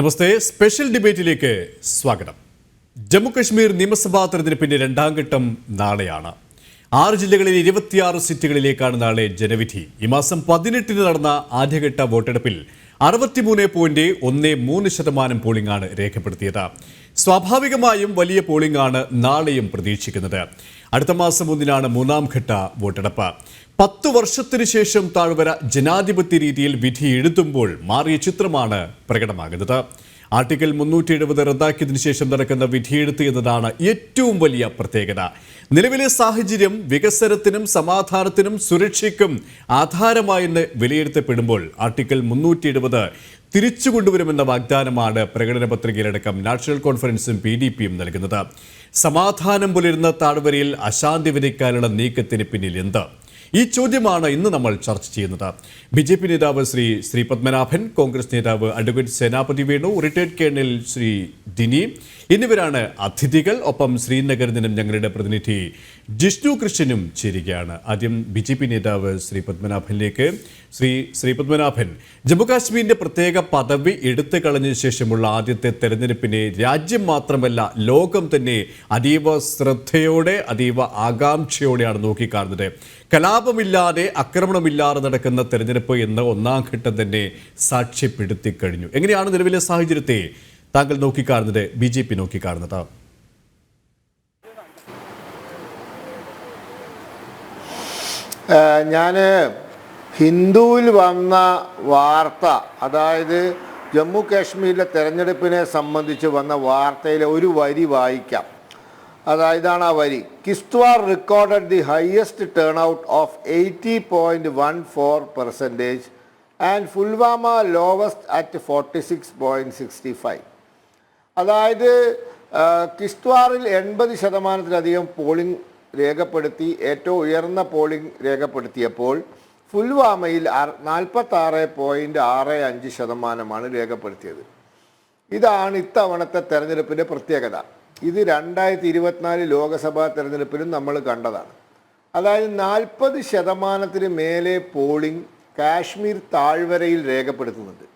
നമസ്തേ. Special ഡിബേറ്റിലേക്ക് സ്വാഗതം. ജമ്മുകശ്മീർ നിയമസഭാ തെരഞ്ഞെടുപ്പിന്റെ രണ്ടാം ഘട്ടം നാളെയാണ്. 6 ജില്ലകളിൽ 26 സീറ്റുകളിലേക്കാണ് നാളെ ജനവിധി. ഈ മാസം 18-ന് നടന്ന ആദ്യഘട്ട വോട്ടെടുപ്പിൽ 63.13% പോളിംഗാണ് രേഖപ്പെടുത്തിയത്. സ്വാഭാവികമായും വലിയ പോളിംഗാണ് നാളെയും പ്രതീക്ഷിക്കുന്നത്. അടുത്ത മാസം 1-നാണ് മൂന്നാം ഘട്ട വോട്ടെടുപ്പ്. 10 വർഷത്തിനു ശേഷം താഴ്വര ജനാധിപത്യ രീതിയിൽ വിധി എഴുതുമ്പോൾ മാറിയ ചിത്രമാണ് പ്രകടമാകുന്നത്. ആർട്ടിക്കിൾ 370 റദ്ദാക്കിയതിനു ശേഷം നടക്കുന്ന വിധിയെഴുത്ത് എന്നതാണ് ഏറ്റവും വലിയ പ്രത്യേകത. നിലവിലെ സാഹചര്യം വികസനത്തിനും സമാധാനത്തിനും സുരക്ഷയ്ക്കും ആധാരമായെന്ന് വിലയിരുത്തപ്പെടുമ്പോൾ ആർട്ടിക്കിൾ 370 തിരിച്ചുകൊണ്ടുവരുമെന്ന വാഗ്ദാനമാണ് പ്രകടന പത്രികയിലടക്കം നാഷണൽ കോൺഫറൻസും PDPയും നൽകുന്നത്. സമാധാനം പുലരുന്ന താഴ്വരയിൽ അശാന്തി വിതയ്ക്കാനുള്ള നീക്കത്തിന് പിന്നിൽ എന്ത്? ഈ ചോദ്യമാണ് ഇന്ന് നമ്മൾ ചർച്ച ചെയ്യുന്നത്. BJP നേതാവ് ശ്രീ പത്മനാഭൻ, കോൺഗ്രസ് നേതാവ് അഡ്വക്കേറ്റ് സേനാപതി വേണു, റിട്ടയർഡ് കേണൽ ശ്രീ ഡിനി എന്നിവരാണ് അതിഥികൾ. ഒപ്പം ശ്രീനഗറിൽ നിന്നും ഞങ്ങളുടെ പ്രതിനിധി ജിഷ്ണു കൃഷ്ണനും ചേരുകയാണ്. ആദ്യം BJP നേതാവ് ശ്രീ പത്മനാഭനിലേക്ക്. ശ്രീ പത്മനാഭൻ, ജമ്മുകാശ്മീരിന്റെ പ്രത്യേക പദവി എടുത്തു കളഞ്ഞ ശേഷമുള്ള ആദ്യത്തെ തെരഞ്ഞെടുപ്പിനെ രാജ്യം മാത്രമല്ല ലോകം തന്നെ അതീവ ശ്രദ്ധയോടെ അതീവ ആകാംക്ഷയോടെയാണ് നോക്കിക്കാണുന്നത്. കലാപമില്ലാതെ ആക്രമണമില്ലാതെ നടക്കുന്ന തെരഞ്ഞെടുപ്പ് എന്ന ഒന്നാം ഘട്ടം തന്നെ സാക്ഷ്യപ്പെടുത്തി കഴിഞ്ഞു. എങ്ങനെയാണ് നിലവിലെ സാഹചര്യത്തെ താങ്കൾ നോക്കിക്കാണുന്നത്, BJP നോക്കിക്കാണുന്നത്? ഞാൻ ഹിന്ദുവിൽ വന്ന വാർത്ത, അതായത് ജമ്മു കാശ്മീരിലെ തെരഞ്ഞെടുപ്പിനെ സംബന്ധിച്ച് വന്ന വാർത്തയിലെ ഒരു വരി വായിക്കാം. അതായതാണ് ആ വരി. Kishtwar recorded the highest turnout of 80.14% and Pulwama lowest at 46.65. അതായത് കിസ്ത്വാറിൽ 80%-ലധികം പോളിംഗ് രേഖപ്പെടുത്തി ഏറ്റവും ഉയർന്ന പോളിംഗ് രേഖപ്പെടുത്തിയപ്പോൾ പുൽവാമയിൽ 46.65% രേഖപ്പെടുത്തിയത്. ഇതാണ് ഇത്തവണത്തെ തെരഞ്ഞെടുപ്പിൻ്റെ പ്രത്യേകത. ഇത് 2024 ലോക്സഭാ തെരഞ്ഞെടുപ്പിലും നമ്മൾ കണ്ടതാണ്. അതായത് 40% മേലെ പോളിംഗ് കാശ്മീർ താഴ്വരയിൽ രേഖപ്പെടുത്തുന്നുണ്ട്.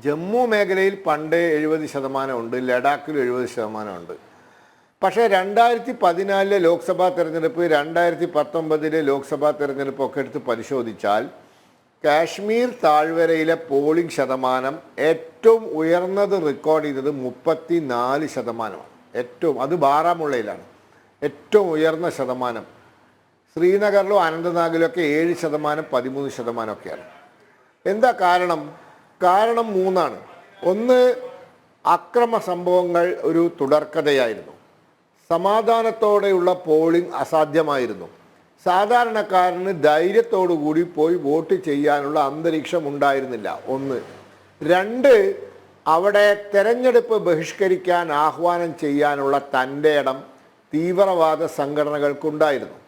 ജമ്മു മേഖലയിൽ പണ്ടേ 70% ഉണ്ട്, ലഡാക്കിൽ 70% ഉണ്ട്. പക്ഷേ 2014 ലോക്സഭാ തെരഞ്ഞെടുപ്പ്, 2019 ലോക്സഭാ തെരഞ്ഞെടുപ്പൊക്കെ എടുത്ത് പരിശോധിച്ചാൽ കാശ്മീർ താഴ്വരയിലെ പോളിംഗ് ശതമാനം ഏറ്റവും ഉയർന്നത് റെക്കോർഡ് ചെയ്തത് 34%. ഏറ്റവും, അത് ബാരാമുള്ളയിലാണ് ഏറ്റവും ഉയർന്ന ശതമാനം. ശ്രീനഗറിലും അനന്തനാഗിലൊക്കെ 7%, 13% ഒക്കെയാണ്. എന്താ കാരണം? കാരണം 3 ആണ്. ഒന്ന്, അക്രമ സംഭവങ്ങൾ ഒരു തുടർക്കഥയായിരുന്നു. സമാധാനത്തോടെയുള്ള പോളിംഗ് അസാധ്യമായിരുന്നു. സാധാരണക്കാരന് ധൈര്യത്തോടു കൂടി പോയി വോട്ട് ചെയ്യാനുള്ള അന്തരീക്ഷം ഉണ്ടായിരുന്നില്ല. 1. 2, അവിടെ തെരഞ്ഞെടുപ്പ് ബഹിഷ്കരിക്കാൻ ആഹ്വാനം ചെയ്യാനുള്ള തൻ്റെ ഇടം തീവ്രവാദ സംഘടനകൾക്കുണ്ടായിരുന്നു.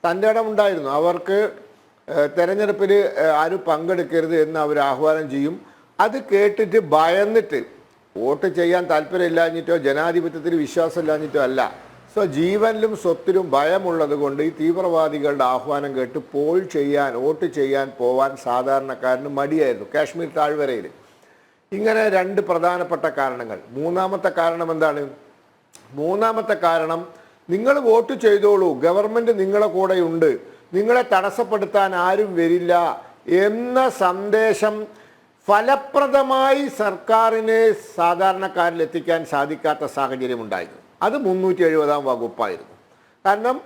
തൻ്റെ ഇടം ഉണ്ടായിരുന്നു. അവർക്ക് തെരഞ്ഞെടുപ്പിൽ ആരും പങ്കെടുക്കരുത് എന്ന് അവർ ആഹ്വാനം ചെയ്യും. അത് കേട്ടിട്ട് ഭയന്നിട്ട് വോട്ട് ചെയ്യാൻ താല്പര്യമില്ലാഞ്ഞിട്ടോ ജനാധിപത്യത്തിൽ വിശ്വാസമില്ലാഞ്ഞിട്ടോ അല്ല, ജീവനിലും സ്വത്തിലും ഭയമുള്ളത് കൊണ്ട് ഈ തീവ്രവാദികളുടെ ആഹ്വാനം കേട്ട് വോട്ട് ചെയ്യാൻ പോവാൻ സാധാരണക്കാരന് മടിയായിരുന്നു കാശ്മീർ താഴ്വരയിൽ. ഇങ്ങനെ 2 പ്രധാനപ്പെട്ട കാരണങ്ങൾ. മൂന്നാമത്തെ കാരണം എന്താണ്? മൂന്നാമത്തെ കാരണം, നിങ്ങൾ വോട്ട് ചെയ്തോളൂ, ഗവൺമെൻറ് നിങ്ങളെ കൂടെയുണ്ട്, നിങ്ങളെ തടസ്സപ്പെടുത്താൻ ആരും വരില്ല എന്ന സന്ദേശം ഫലപ്രദമായി സർക്കാരിന് സാധാരണക്കാരിൽ എത്തിക്കാൻ സാധിക്കാത്ത സാഹചര്യം ഉണ്ടായിരുന്നു. അത് 370-ാം വകുപ്പായിരുന്നു. കാരണം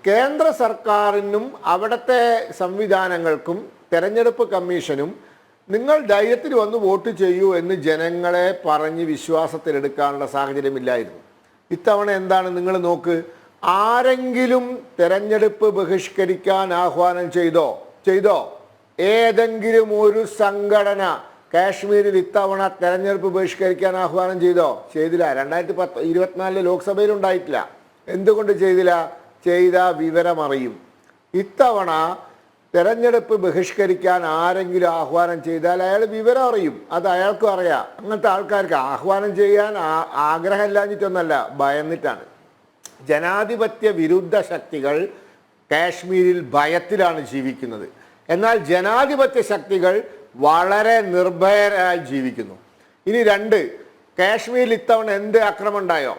കേന്ദ്ര സർക്കാരിനും അവിടുത്തെ സംവിധാനങ്ങൾക്കും തെരഞ്ഞെടുപ്പ് കമ്മീഷനും നിങ്ങൾ ധൈര്യത്തിൽ വന്ന് വോട്ട് ചെയ്യൂ എന്ന് ജനങ്ങളെ പറഞ്ഞ് വിശ്വാസത്തിലെടുക്കാനുള്ള സാഹചര്യമില്ലായിരുന്നു. ഇത്തവണ എന്താണ്? നിങ്ങൾ നോക്ക്, ആരെങ്കിലും തെരഞ്ഞെടുപ്പ് ബഹിഷ്കരിക്കാൻ ആഹ്വാനം ചെയ്തോ? ഏതെങ്കിലും ഒരു സംഘടന കാശ്മീരിൽ ഇത്തവണ തെരഞ്ഞെടുപ്പ് ബഹിഷ്കരിക്കാൻ ആഹ്വാനം ചെയ്തില്ല. 2024 ലോക്സഭയിൽ ഉണ്ടായിട്ടില്ല. എന്തുകൊണ്ട് ചെയ്ത വിവരം അറിയും. ഇത്തവണ തെരഞ്ഞെടുപ്പ് ബഹിഷ്കരിക്കാൻ ആരെങ്കിലും ആഹ്വാനം ചെയ്താൽ അയാൾ വിവരം അറിയും. അത് അയാൾക്കും അറിയാം. അങ്ങനത്തെ ആൾക്കാർക്ക് ആഹ്വാനം ചെയ്യാൻ ആഗ്രഹമില്ലാഞ്ഞിട്ടൊന്നല്ല, ഭയന്നിട്ടാണ്. ജനാധിപത്യ വിരുദ്ധ ശക്തികൾ കാശ്മീരിൽ ഭയത്തിലാണ് ജീവിക്കുന്നത്. എന്നാൽ ജനാധിപത്യ ശക്തികൾ വളരെ നിർഭയരായി ജീവിക്കുന്നു. ഇനി രണ്ട്, കാശ്മീരിൽ ഇത്തവണ എന്ത് ആക്രമണം ഉണ്ടായോ?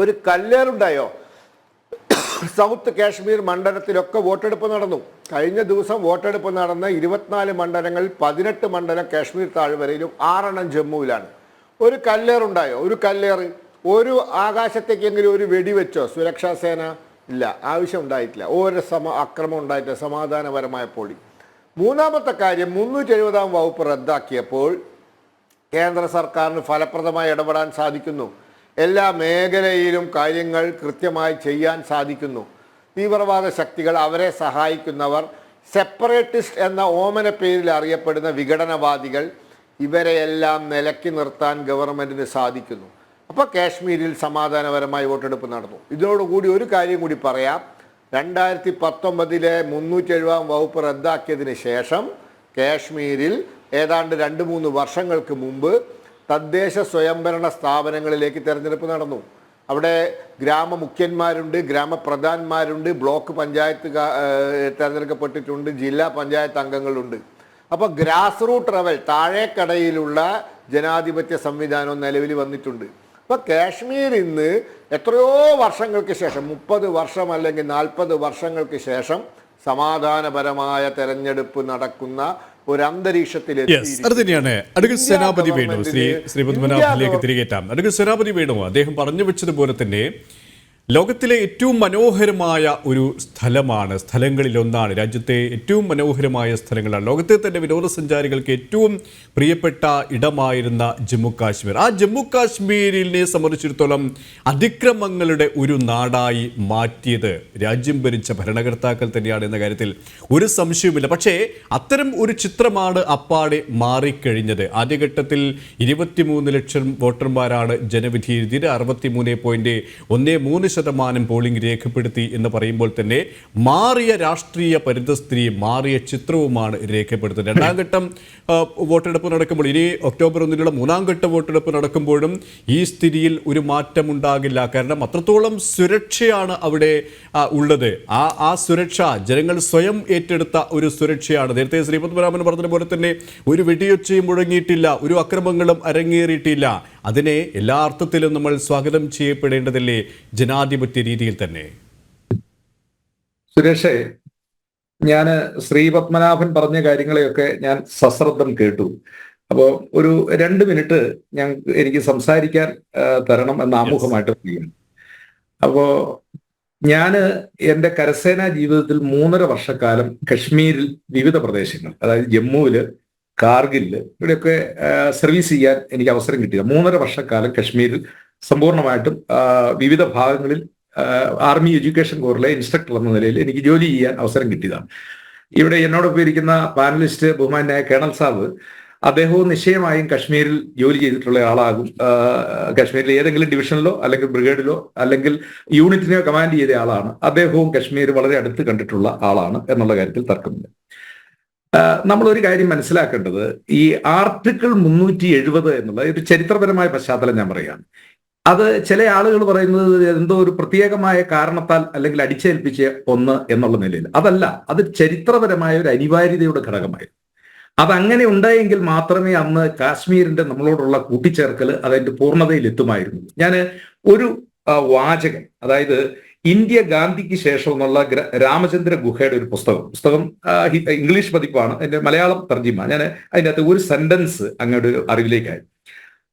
ഒരു കല്ലേറുണ്ടായോ? സൗത്ത് കാശ്മീർ മണ്ഡലത്തിലൊക്കെ വോട്ടെടുപ്പ് നടന്നു. കഴിഞ്ഞ ദിവസം വോട്ടെടുപ്പ് നടന്ന 24 മണ്ഡലങ്ങളിൽ 18 മണ്ഡലം കാശ്മീർ താഴ്വരയിലും 6 ജമ്മുവിലാണ്. ഒരു കല്ലേറുണ്ടായോ? ഒരു കല്ലേറ്, ഒരു ആകാശത്തേക്കെങ്കിലും ഒരു വെടിവെച്ചോ സുരക്ഷാ സേന? ഇല്ല, ആവശ്യം ഉണ്ടായിട്ടില്ല. ഒരു അക്രമം ഉണ്ടായിട്ടില്ല. സമാധാനപരമായ പോളിംഗ്. മൂന്നാമത്തെ കാര്യം, 370-ാം വകുപ്പ് റദ്ദാക്കിയപ്പോൾ കേന്ദ്ര സർക്കാരിന് ഫലപ്രദമായി ഇടപെടാൻ സാധിക്കുന്നു. എല്ലാ മേഖലയിലും കാര്യങ്ങൾ കൃത്യമായി ചെയ്യാൻ സാധിക്കുന്നു. തീവ്രവാദ ശക്തികൾ, അവരെ സഹായിക്കുന്നവർ, സെപ്പറേറ്റിസ്റ്റ് എന്ന ഓമന പേരിൽ അറിയപ്പെടുന്ന വിഘടനവാദികൾ, ഇവരെയെല്ലാം നിലക്കി നിർത്താൻ ഗവൺമെൻറ്റിന് സാധിക്കുന്നു. അപ്പോൾ കാശ്മീരിൽ സമാധാനപരമായി വോട്ടെടുപ്പ് നടന്നു. ഇതിനോടുകൂടി ഒരു കാര്യം കൂടി പറയാം. 2019-ലെ 370-ാം വകുപ്പ് റദ്ദാക്കിയതിന് ശേഷം കാശ്മീരിൽ ഏതാണ്ട് 2-3 വർഷങ്ങൾക്ക് മുമ്പ് തദ്ദേശ സ്വയംഭരണ സ്ഥാപനങ്ങളിലേക്ക് തിരഞ്ഞെടുപ്പ് നടന്നു. അവിടെ ഗ്രാമമുഖ്യന്മാരുണ്ട്, ഗ്രാമപ്രധാന്മാരുണ്ട്, ബ്ലോക്ക് പഞ്ചായത്ത് തിരഞ്ഞെടുക്കപ്പെട്ടിട്ടുണ്ട്, ജില്ലാ പഞ്ചായത്ത് അംഗങ്ങളുണ്ട്. അപ്പോൾ ഗ്രാസ് റൂട്ട് ലെവൽ, താഴേക്കടയിലുള്ള ജനാധിപത്യ സംവിധാനം നിലവിൽ വന്നിട്ടുണ്ട്. അപ്പോൾ കാശ്മീർ ഇന്ന് എത്രയോ വർഷങ്ങൾക്ക് ശേഷം, 30 വർഷം അല്ലെങ്കിൽ 40 വർഷങ്ങൾക്ക് ശേഷം സമാധാനപരമായ തെരഞ്ഞെടുപ്പ് നടക്കുന്ന ഒരു അന്തരീക്ഷത്തിൽ അത് തന്നെയാണ് അഡ്വക്കേറ്റ് സേനാപതി വേണു. ശ്രീ പത്മനാഭനിലേക്ക് തിരികെത്താം. അഡ്വക്കേറ്റ് സേനാപതി വേണു, അദ്ദേഹം പറഞ്ഞു വെച്ചതുപോലെ തന്നെ ലോകത്തിലെ ഏറ്റവും മനോഹരമായ ഒരു സ്ഥലങ്ങളിലൊന്നാണ്, രാജ്യത്തെ ഏറ്റവും മനോഹരമായ സ്ഥലങ്ങളാണ്, ലോകത്തെ തന്നെ വിനോദസഞ്ചാരികൾക്ക് ഏറ്റവും പ്രിയപ്പെട്ട ഇടമായിരുന്ന ജമ്മു കാശ്മീർ. ആ ജമ്മു കാശ്മീരിനെ സംബന്ധിച്ചിടത്തോളം അതിക്രമങ്ങളുടെ ഒരു നാടായി മാറ്റിയത് രാജ്യം ഭരിച്ച ഭരണകർത്താക്കൾ തന്നെയാണ് എന്ന കാര്യത്തിൽ ഒരു സംശയവുമില്ല. പക്ഷേ അത്തരം ഒരു ചിത്രമാണ് അപ്പാടെ മാറിക്കഴിഞ്ഞത്. ആദ്യഘട്ടത്തിൽ 23 ലക്ഷം വോട്ടർമാരാണ് ജനവിധി എഴുതിയത്. 63.13% പോളിംഗ് രേഖപ്പെടുത്തി എന്ന് പറയുമ്പോൾ തന്നെ മാറിയ രാഷ്ട്രീയ പരിതസ്ഥിതി, മാറിയ ചിത്രവുമാണ് രേഖപ്പെടുത്തുന്നത്. 2ാം ഘട്ടം വോട്ടെടുപ്പ് നടക്കുമ്പോൾ, ഇനി ഒക്ടോബർ 1-നുള്ള 3ാം ഘട്ട വോട്ടെടുപ്പ് നടക്കുമ്പോഴും ഈ സ്ഥിതിയിൽ ഒരു മാറ്റമുണ്ടാകില്ല. കാരണം അത്രത്തോളം സുരക്ഷയാണ് അവിടെ ഉള്ളത്. ആ സുരക്ഷ ജനങ്ങൾ സ്വയം ഏറ്റെടുത്ത ഒരു സുരക്ഷയാണ്. നേരത്തെ ശ്രീ പത്മനാഭൻ പറഞ്ഞതുപോലെ തന്നെ ഒരു വെടിയൊച്ചയും മുഴങ്ങിയിട്ടില്ല, ഒരു അക്രമങ്ങളും അരങ്ങേറിയിട്ടില്ല. അതിനെ എല്ലാ അർത്ഥത്തിലും നമ്മൾ സ്വാഗതം ചെയ്യപ്പെടേണ്ടതല്ലേ ജനാധിപത്യ രീതിയിൽ തന്നെ? സുരേഷേ, ഞാൻ ശ്രീ പത്മനാഭൻ പറഞ്ഞ കാര്യങ്ങളെയൊക്കെ ഞാൻ സശ്രദ്ധം കേട്ടു. അപ്പോൾ ഒരു 2 മിനിറ്റ് എനിക്ക് സംസാരിക്കാൻ തരണം എന്ന് ആമുഖമായിട്ട് പറയുന്നു. അപ്പോൾ ഞാൻ എൻ്റെ കരസേനാ ജീവിതത്തിൽ 3.5 വർഷക്കാലം കശ്മീരിൽ വിവിധ പ്രദേശങ്ങൾ, അതായത് ജമ്മുവിൽ, കാർഗിലിൽ, ഇവിടെയൊക്കെ സർവീസ് ചെയ്യാൻ എനിക്ക് അവസരം കിട്ടിയത്. 3.5 വർഷക്കാലം കശ്മീരിൽ സമ്പൂർണ്ണമായിട്ടും വിവിധ ഭാഗങ്ങളിൽ ആർമി എഡ്യൂക്കേഷൻ കോറിലെ ഇൻസ്ട്രക്ടർ എന്ന നിലയിൽ എനിക്ക് ജോലി ചെയ്യാൻ അവസരം കിട്ടിയതാണ്. ഇവിടെ എന്നോടൊപ്പം ഇരിക്കുന്ന പാനലിസ്റ്റ് ബഹുമാനായ കേണൽ സാബ്, അദ്ദേഹവും നിശ്ചയമായും കശ്മീരിൽ ജോലി ചെയ്തിട്ടുള്ള ആളാകും. കശ്മീരിലെ ഏതെങ്കിലും ഡിവിഷനിലോ അല്ലെങ്കിൽ ബ്രിഗേഡിലോ അല്ലെങ്കിൽ യൂണിറ്റിനെയോ കമാൻഡ് ചെയ്ത ആളാണ്. അദ്ദേഹവും കശ്മീർ വളരെ അടുത്ത് കണ്ടിട്ടുള്ള ആളാണ് എന്നുള്ള കാര്യത്തിൽ തർക്കമില്ല. നമ്മളൊരു കാര്യം മനസ്സിലാക്കേണ്ടത്, ഈ ആർട്ടിക്കിൾ 370 എന്നുള്ള ഒരു ചരിത്രപരമായ പശ്ചാത്തലം ഞാൻ പറയുകയാണ്. അത് ചില ആളുകൾ പറയുന്നത് എന്തോ ഒരു പ്രത്യേകമായ കാരണത്താൽ അല്ലെങ്കിൽ അടിച്ചേൽപ്പിച്ച ഒന്ന് എന്നുള്ള നിലയിൽ. അതല്ല, അത് ചരിത്രപരമായ ഒരു അനിവാര്യതയുടെ ഘടകമായിരുന്നു. അതങ്ങനെ ഉണ്ടായെങ്കിൽ മാത്രമേ അന്ന് കാശ്മീരിന്റെ നമ്മളോടുള്ള കൂട്ടിച്ചേർക്കൽ അതിന്റെ പൂർണ്ണതയിൽ എത്തുമായിരുന്നു. ഞാൻ ഒരു വാചകം, അതായത് ഇന്ത്യ ഗാന്ധിക്ക് ശേഷം എന്നുള്ള രാമചന്ദ്ര ഗുഹയുടെ ഒരു പുസ്തകം ഇംഗ്ലീഷ് പതിപ്പാണ്, അതിന്റെ മലയാളം തർജിമ. ഞാൻ അതിൻ്റെ അകത്ത് ഒരു സെന്റൻസ് അങ്ങോട്ട് ഒരു അറിവിലേക്കായി.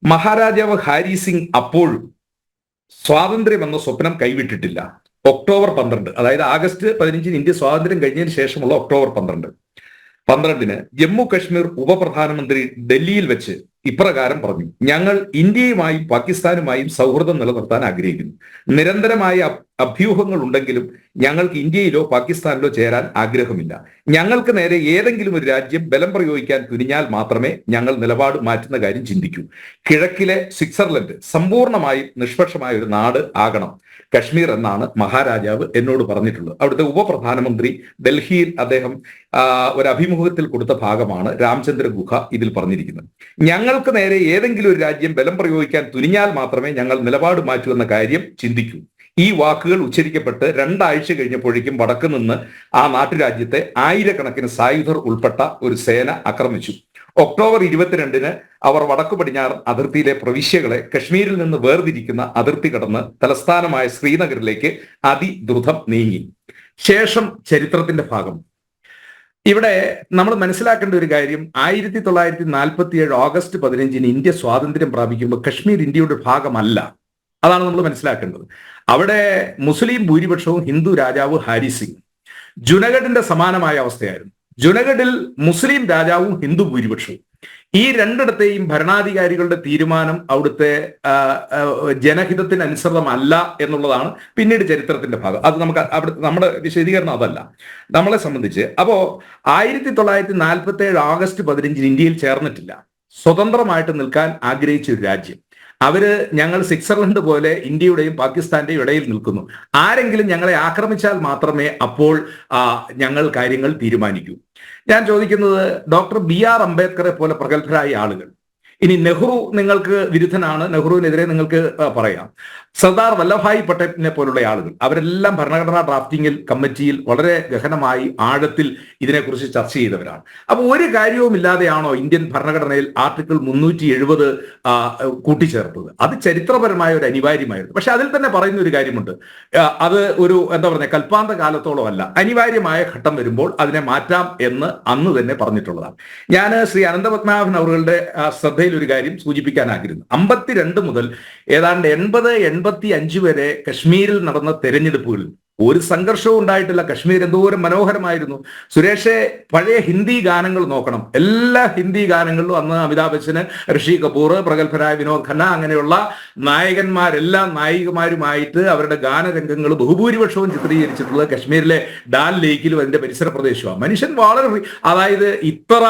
മഹാരാജാവ് ഹാരി സിംഗ് അപ്പോഴും സ്വാതന്ത്ര്യം എന്ന സ്വപ്നം കൈവിട്ടിട്ടില്ല. ഒക്ടോബർ 12, അതായത് ആഗസ്റ്റ് 15 ഇന്ത്യ സ്വാതന്ത്ര്യം കഴിഞ്ഞതിന് ശേഷമുള്ള ഒക്ടോബർ 12 ജമ്മു കശ്മീർ ഉപപ്രധാനമന്ത്രി ഡൽഹിയിൽ വെച്ച് ഇപ്രകാരം പറഞ്ഞു: ഞങ്ങൾ ഇന്ത്യയുമായും പാകിസ്ഥാനുമായും സൗഹൃദം നിലനിർത്താൻ ആഗ്രഹിക്കുന്നു. നിരന്തരമായ അഭ്യൂഹങ്ങൾ ഉണ്ടെങ്കിലും ഞങ്ങൾക്ക് ഇന്ത്യയിലോ പാകിസ്ഥാനിലോ ചേരാൻ ആഗ്രഹമില്ല. ഞങ്ങൾക്ക് നേരെ ഏതെങ്കിലും ഒരു രാജ്യം ബലം പ്രയോഗിക്കാൻ തുനിഞ്ഞാൽ മാത്രമേ ഞങ്ങൾ നിലപാട് മാറ്റുന്ന കാര്യം ചിന്തിക്കൂ. കിഴക്കിലെ സ്വിറ്റ്സർലൻഡ് സമ്പൂർണ്ണമായും നിഷ്പക്ഷമായ ഒരു നാട് ആകണം കശ്മീർ എന്നാണ് മഹാരാജാവ് എന്നോട് പറഞ്ഞിട്ടുള്ളത്. അവിടുത്തെ ഉപപ്രധാനമന്ത്രി ഡൽഹിയിൽ അദ്ദേഹം ഒരു അഭിമുഖത്തിൽ കൊടുത്ത ഭാഗമാണ് രാമചന്ദ്ര ഗുഹ ഇതിൽ പറഞ്ഞിരിക്കുന്നത്. ഞങ്ങൾക്ക് നേരെ ഏതെങ്കിലും ഒരു രാജ്യം ബലം പ്രയോഗിക്കാൻ തുനിഞ്ഞാൽ മാത്രമേ ഞങ്ങൾ നിലപാട് മാറ്റൂ എന്ന കാര്യം ചിന്തിക്കൂ. ഈ വാക്കുകൾ ഉച്ചരിക്കപ്പെട്ട് 2 ആഴ്ച കഴിഞ്ഞപ്പോഴേക്കും വടക്ക് നിന്ന് ആ നാട്ടുരാജ്യത്തെ ആയിരക്കണക്കിന് സായുധർ ഉൾപ്പെട്ട ഒരു സേന ആക്രമിച്ചു. ഒക്ടോബർ 22-ന് അവർ വടക്കു പടിഞ്ഞാറൻ അതിർത്തിയിലെ പ്രവിശ്യകളെ കശ്മീരിൽ നിന്ന് വേർതിരിക്കുന്ന അതിർത്തി കടന്ന് തലസ്ഥാനമായ ശ്രീനഗറിലേക്ക് അതിദ്രുതം നീങ്ങി. ശേഷം ചരിത്രത്തിന്റെ ഭാഗം. ഇവിടെ നമ്മൾ മനസ്സിലാക്കേണ്ട ഒരു കാര്യം, 1947 ഓഗസ്റ്റ് 15-ന് ഇന്ത്യ സ്വാതന്ത്ര്യം പ്രാപിക്കുമ്പോൾ കശ്മീർ ഇന്ത്യയുടെ ഭാഗമല്ല. അതാണ് നമ്മൾ മനസ്സിലാക്കേണ്ടത്. അവിടെ മുസ്ലിം ഭൂരിപക്ഷവും ഹിന്ദു രാജാവ് ഹാരി സിംഗ്. ജുനഗഡിന്റെ സമാനമായ അവസ്ഥയായിരുന്നു. ജുനഗഡിൽ മുസ്ലിം രാജാവും ഹിന്ദു ഭൂരിപക്ഷവും. ഈ രണ്ടിടത്തെയും ഭരണാധികാരികളുടെ തീരുമാനം അവിടുത്തെ ജനഹിതത്തിന് അനുസൃതമല്ല എന്നുള്ളതാണ് പിന്നീട് ചരിത്രത്തിന്റെ ഭാഗം. അത് നമുക്ക് അവിടെ നമ്മുടെ വിശദീകരണം അതല്ല നമ്മളെ സംബന്ധിച്ച്. അപ്പോ 1947 ഓഗസ്റ്റ് 15 ഇന്ത്യയിൽ ചേർന്നിട്ടില്ല. സ്വതന്ത്രമായിട്ട് നിൽക്കാൻ ആഗ്രഹിച്ച ഒരു രാജ്യം. ഞങ്ങൾ സ്വിറ്റ്സർലൻഡ് പോലെ ഇന്ത്യയുടെയും പാകിസ്ഥാന്റെയും ഇടയിൽ നിൽക്കുന്നു. ആരെങ്കിലും ഞങ്ങളെ ആക്രമിച്ചാൽ മാത്രമേ അപ്പോൾ ഞങ്ങൾ കാര്യങ്ങൾ തീരുമാനിക്കൂ. ഞാൻ ചോദിക്കുന്നത്, ഡോക്ടർ BR അംബേദ്കറെ പോലെ പ്രഗത്ഭരായ ആളുകൾ, ഇനി നെഹ്റു നിങ്ങൾക്ക് വിരുദ്ധനാണ്, നെഹ്റുവിനെതിരെ നിങ്ങൾക്ക് പറയാം. സർദാർ വല്ലഭായ് പട്ടേലിനെ പോലുള്ള ആളുകൾ, അവരെല്ലാം ഭരണഘടനാ ഡ്രാഫ്റ്റിംഗിൽ കമ്മിറ്റിയിൽ വളരെ ഗഹനമായി ആഴത്തിൽ ഇതിനെക്കുറിച്ച് ചർച്ച ചെയ്തവരാണ്. അപ്പോൾ ഒരു കാര്യവും ഇല്ലാതെയാണോ ഇന്ത്യൻ ഭരണഘടനയിൽ ആർട്ടിക്കിൾ 370 കൂട്ടിച്ചേർത്തത്? അത് ചരിത്രപരമായ ഒരു അനിവാര്യമായിരുന്നു. പക്ഷെ അതിൽ തന്നെ പറയുന്ന ഒരു കാര്യമുണ്ട്, അത് ഒരു കൽപ്പാന്ത കാലത്തോളം അല്ല, അനിവാര്യമായ ഘട്ടം വരുമ്പോൾ അതിനെ മാറ്റാം എന്ന് അന്ന് തന്നെ പറഞ്ഞിട്ടുള്ളതാണ്. ഞാൻ ശ്രീ അനന്തപത്മനാഭൻ അവരുടെ ശ്രദ്ധയിൽ ഒരു കാര്യം സൂചിപ്പിക്കാൻ ആഗ്രഹിക്കുന്നു. 52 മുതൽ ഏതാണ്ട് 80-85 വരെ കശ്മീരിൽ നടന്ന തെരഞ്ഞെടുപ്പുകളിൽ ഒരു സംഘർഷവും ഉണ്ടായിട്ടില്ല. കശ്മീർ എന്തോരം മനോഹരമായിരുന്നു. സുരേഷെ, പഴയ ഹിന്ദി ഗാനങ്ങൾ നോക്കണം. എല്ലാ ഹിന്ദി ഗാനങ്ങളിലും അന്ന് അമിതാഭ് ബച്ചന്, ഋഷി കപൂർ, പ്രഗത്ഭരായ വിനോദ് ഖന്ന, അങ്ങനെയുള്ള നായകന്മാരെല്ലാം നായികമാരുമായിട്ട് അവരുടെ ഗാനരംഗങ്ങൾ ബഹുഭൂരിപക്ഷവും ചിത്രീകരിച്ചിട്ടുള്ളത് കശ്മീരിലെ ഡാൽ ലേക്കിലും അതിന്റെ പരിസര പ്രദേശമാണ്. മനുഷ്യൻ വളരെ അതായത് ഇത്ര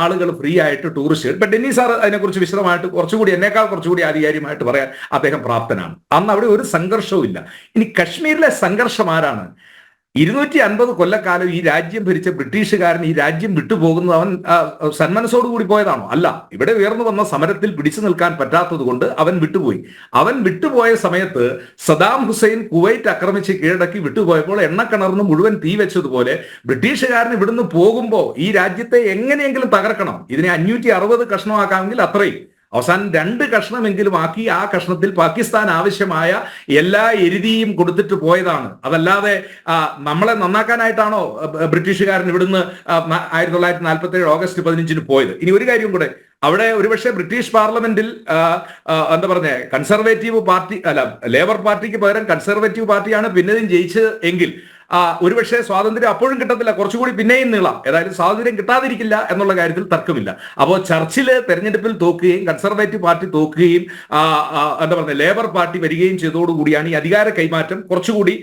ആളുകൾ ഫ്രീ ആയിട്ട് ടൂറിസ്റ്റ്. ഇപ്പൊ ഡെന്നി സാർ അതിനെക്കുറിച്ച് വിശദമായിട്ട് കുറച്ചുകൂടി എന്നേക്കാൾ കുറച്ചുകൂടി ആധികാരികമായിട്ട് പറയാൻ അദ്ദേഹം പ്രാപ്തനാണ്. അന്ന് അവിടെ ഒരു സംഘർഷവും ഇല്ല. ഇനി കശ്മീരിലെ സംഘർഷം ആരാണ്? 250 കൊല്ലക്കാലം ഈ രാജ്യം ഭരിച്ച ബ്രിട്ടീഷുകാരൻ ഈ രാജ്യം വിട്ടുപോകുന്നത് അവൻ സന്മനസ്സോടുകൂടി പോയതാണോ? അല്ല. ഇവിടെ ഉയർന്നു വന്ന സമരത്തിൽ പിടിച്ചു നിൽക്കാൻ പറ്റാത്തത് കൊണ്ട് അവൻ വിട്ടുപോയി. അവൻ വിട്ടുപോയ സമയത്ത് സദാം ഹുസൈൻ കുവൈറ്റ് ആക്രമിച്ച് കീഴടക്കി വിട്ടുപോയപ്പോൾ എണ്ണക്കിണറിന് മുഴുവൻ തീ വെച്ചതുപോലെ ബ്രിട്ടീഷുകാരൻ ഇവിടുന്ന് പോകുമ്പോൾ ഈ രാജ്യത്തെ എങ്ങനെയെങ്കിലും തകർക്കണം. ഇതിനെ 560 കഷ്ണമാക്കാമെങ്കിൽ അത്രയും. അവസാനം 2 കഷ്ണമെങ്കിലും ആക്കി ആ കഷ്ണത്തിൽ പാകിസ്ഥാൻ ആവശ്യമായ എല്ലാ എരുതിയും കൊടുത്തിട്ട് പോയതാണ്. അതല്ലാതെ നമ്മളെ നന്നാക്കാനായിട്ടാണോ ബ്രിട്ടീഷുകാരൻ ഇവിടുന്ന് 1947 ഓഗസ്റ്റ് 15-ന് പോയത്? ഇനി ഒരു കാര്യം കൂടെ, അവിടെ ഒരുപക്ഷെ ബ്രിട്ടീഷ് പാർലമെന്റിൽ കൺസർവേറ്റീവ് പാർട്ടി ലേബർ പാർട്ടിക്ക് പകരം കൺസർവേറ്റീവ് പാർട്ടിയാണ് പിന്നെയും ജയിച്ചത് എങ്കിൽ ഒരുപക്ഷെ സ്വാതന്ത്ര്യം അപ്പോഴും കിട്ടത്തില്ല, കുറച്ചുകൂടി പിന്നെയും നീളാം. ഏതായാലും സ്വാതന്ത്ര്യം കിട്ടാതിരിക്കില്ല എന്നുള്ള കാര്യത്തിൽ തർക്കമില്ല. അപ്പോൾ ചർച്ചില് തെരഞ്ഞെടുപ്പിൽ തോക്കുകയും കൺസർവേറ്റീവ് പാർട്ടി തോക്കുകയും ലേബർ പാർട്ടി വരികയും ചെയ്തതോടുകൂടിയാണ് ഈ അധികാര കൈമാറ്റം കുറച്ചുകൂടി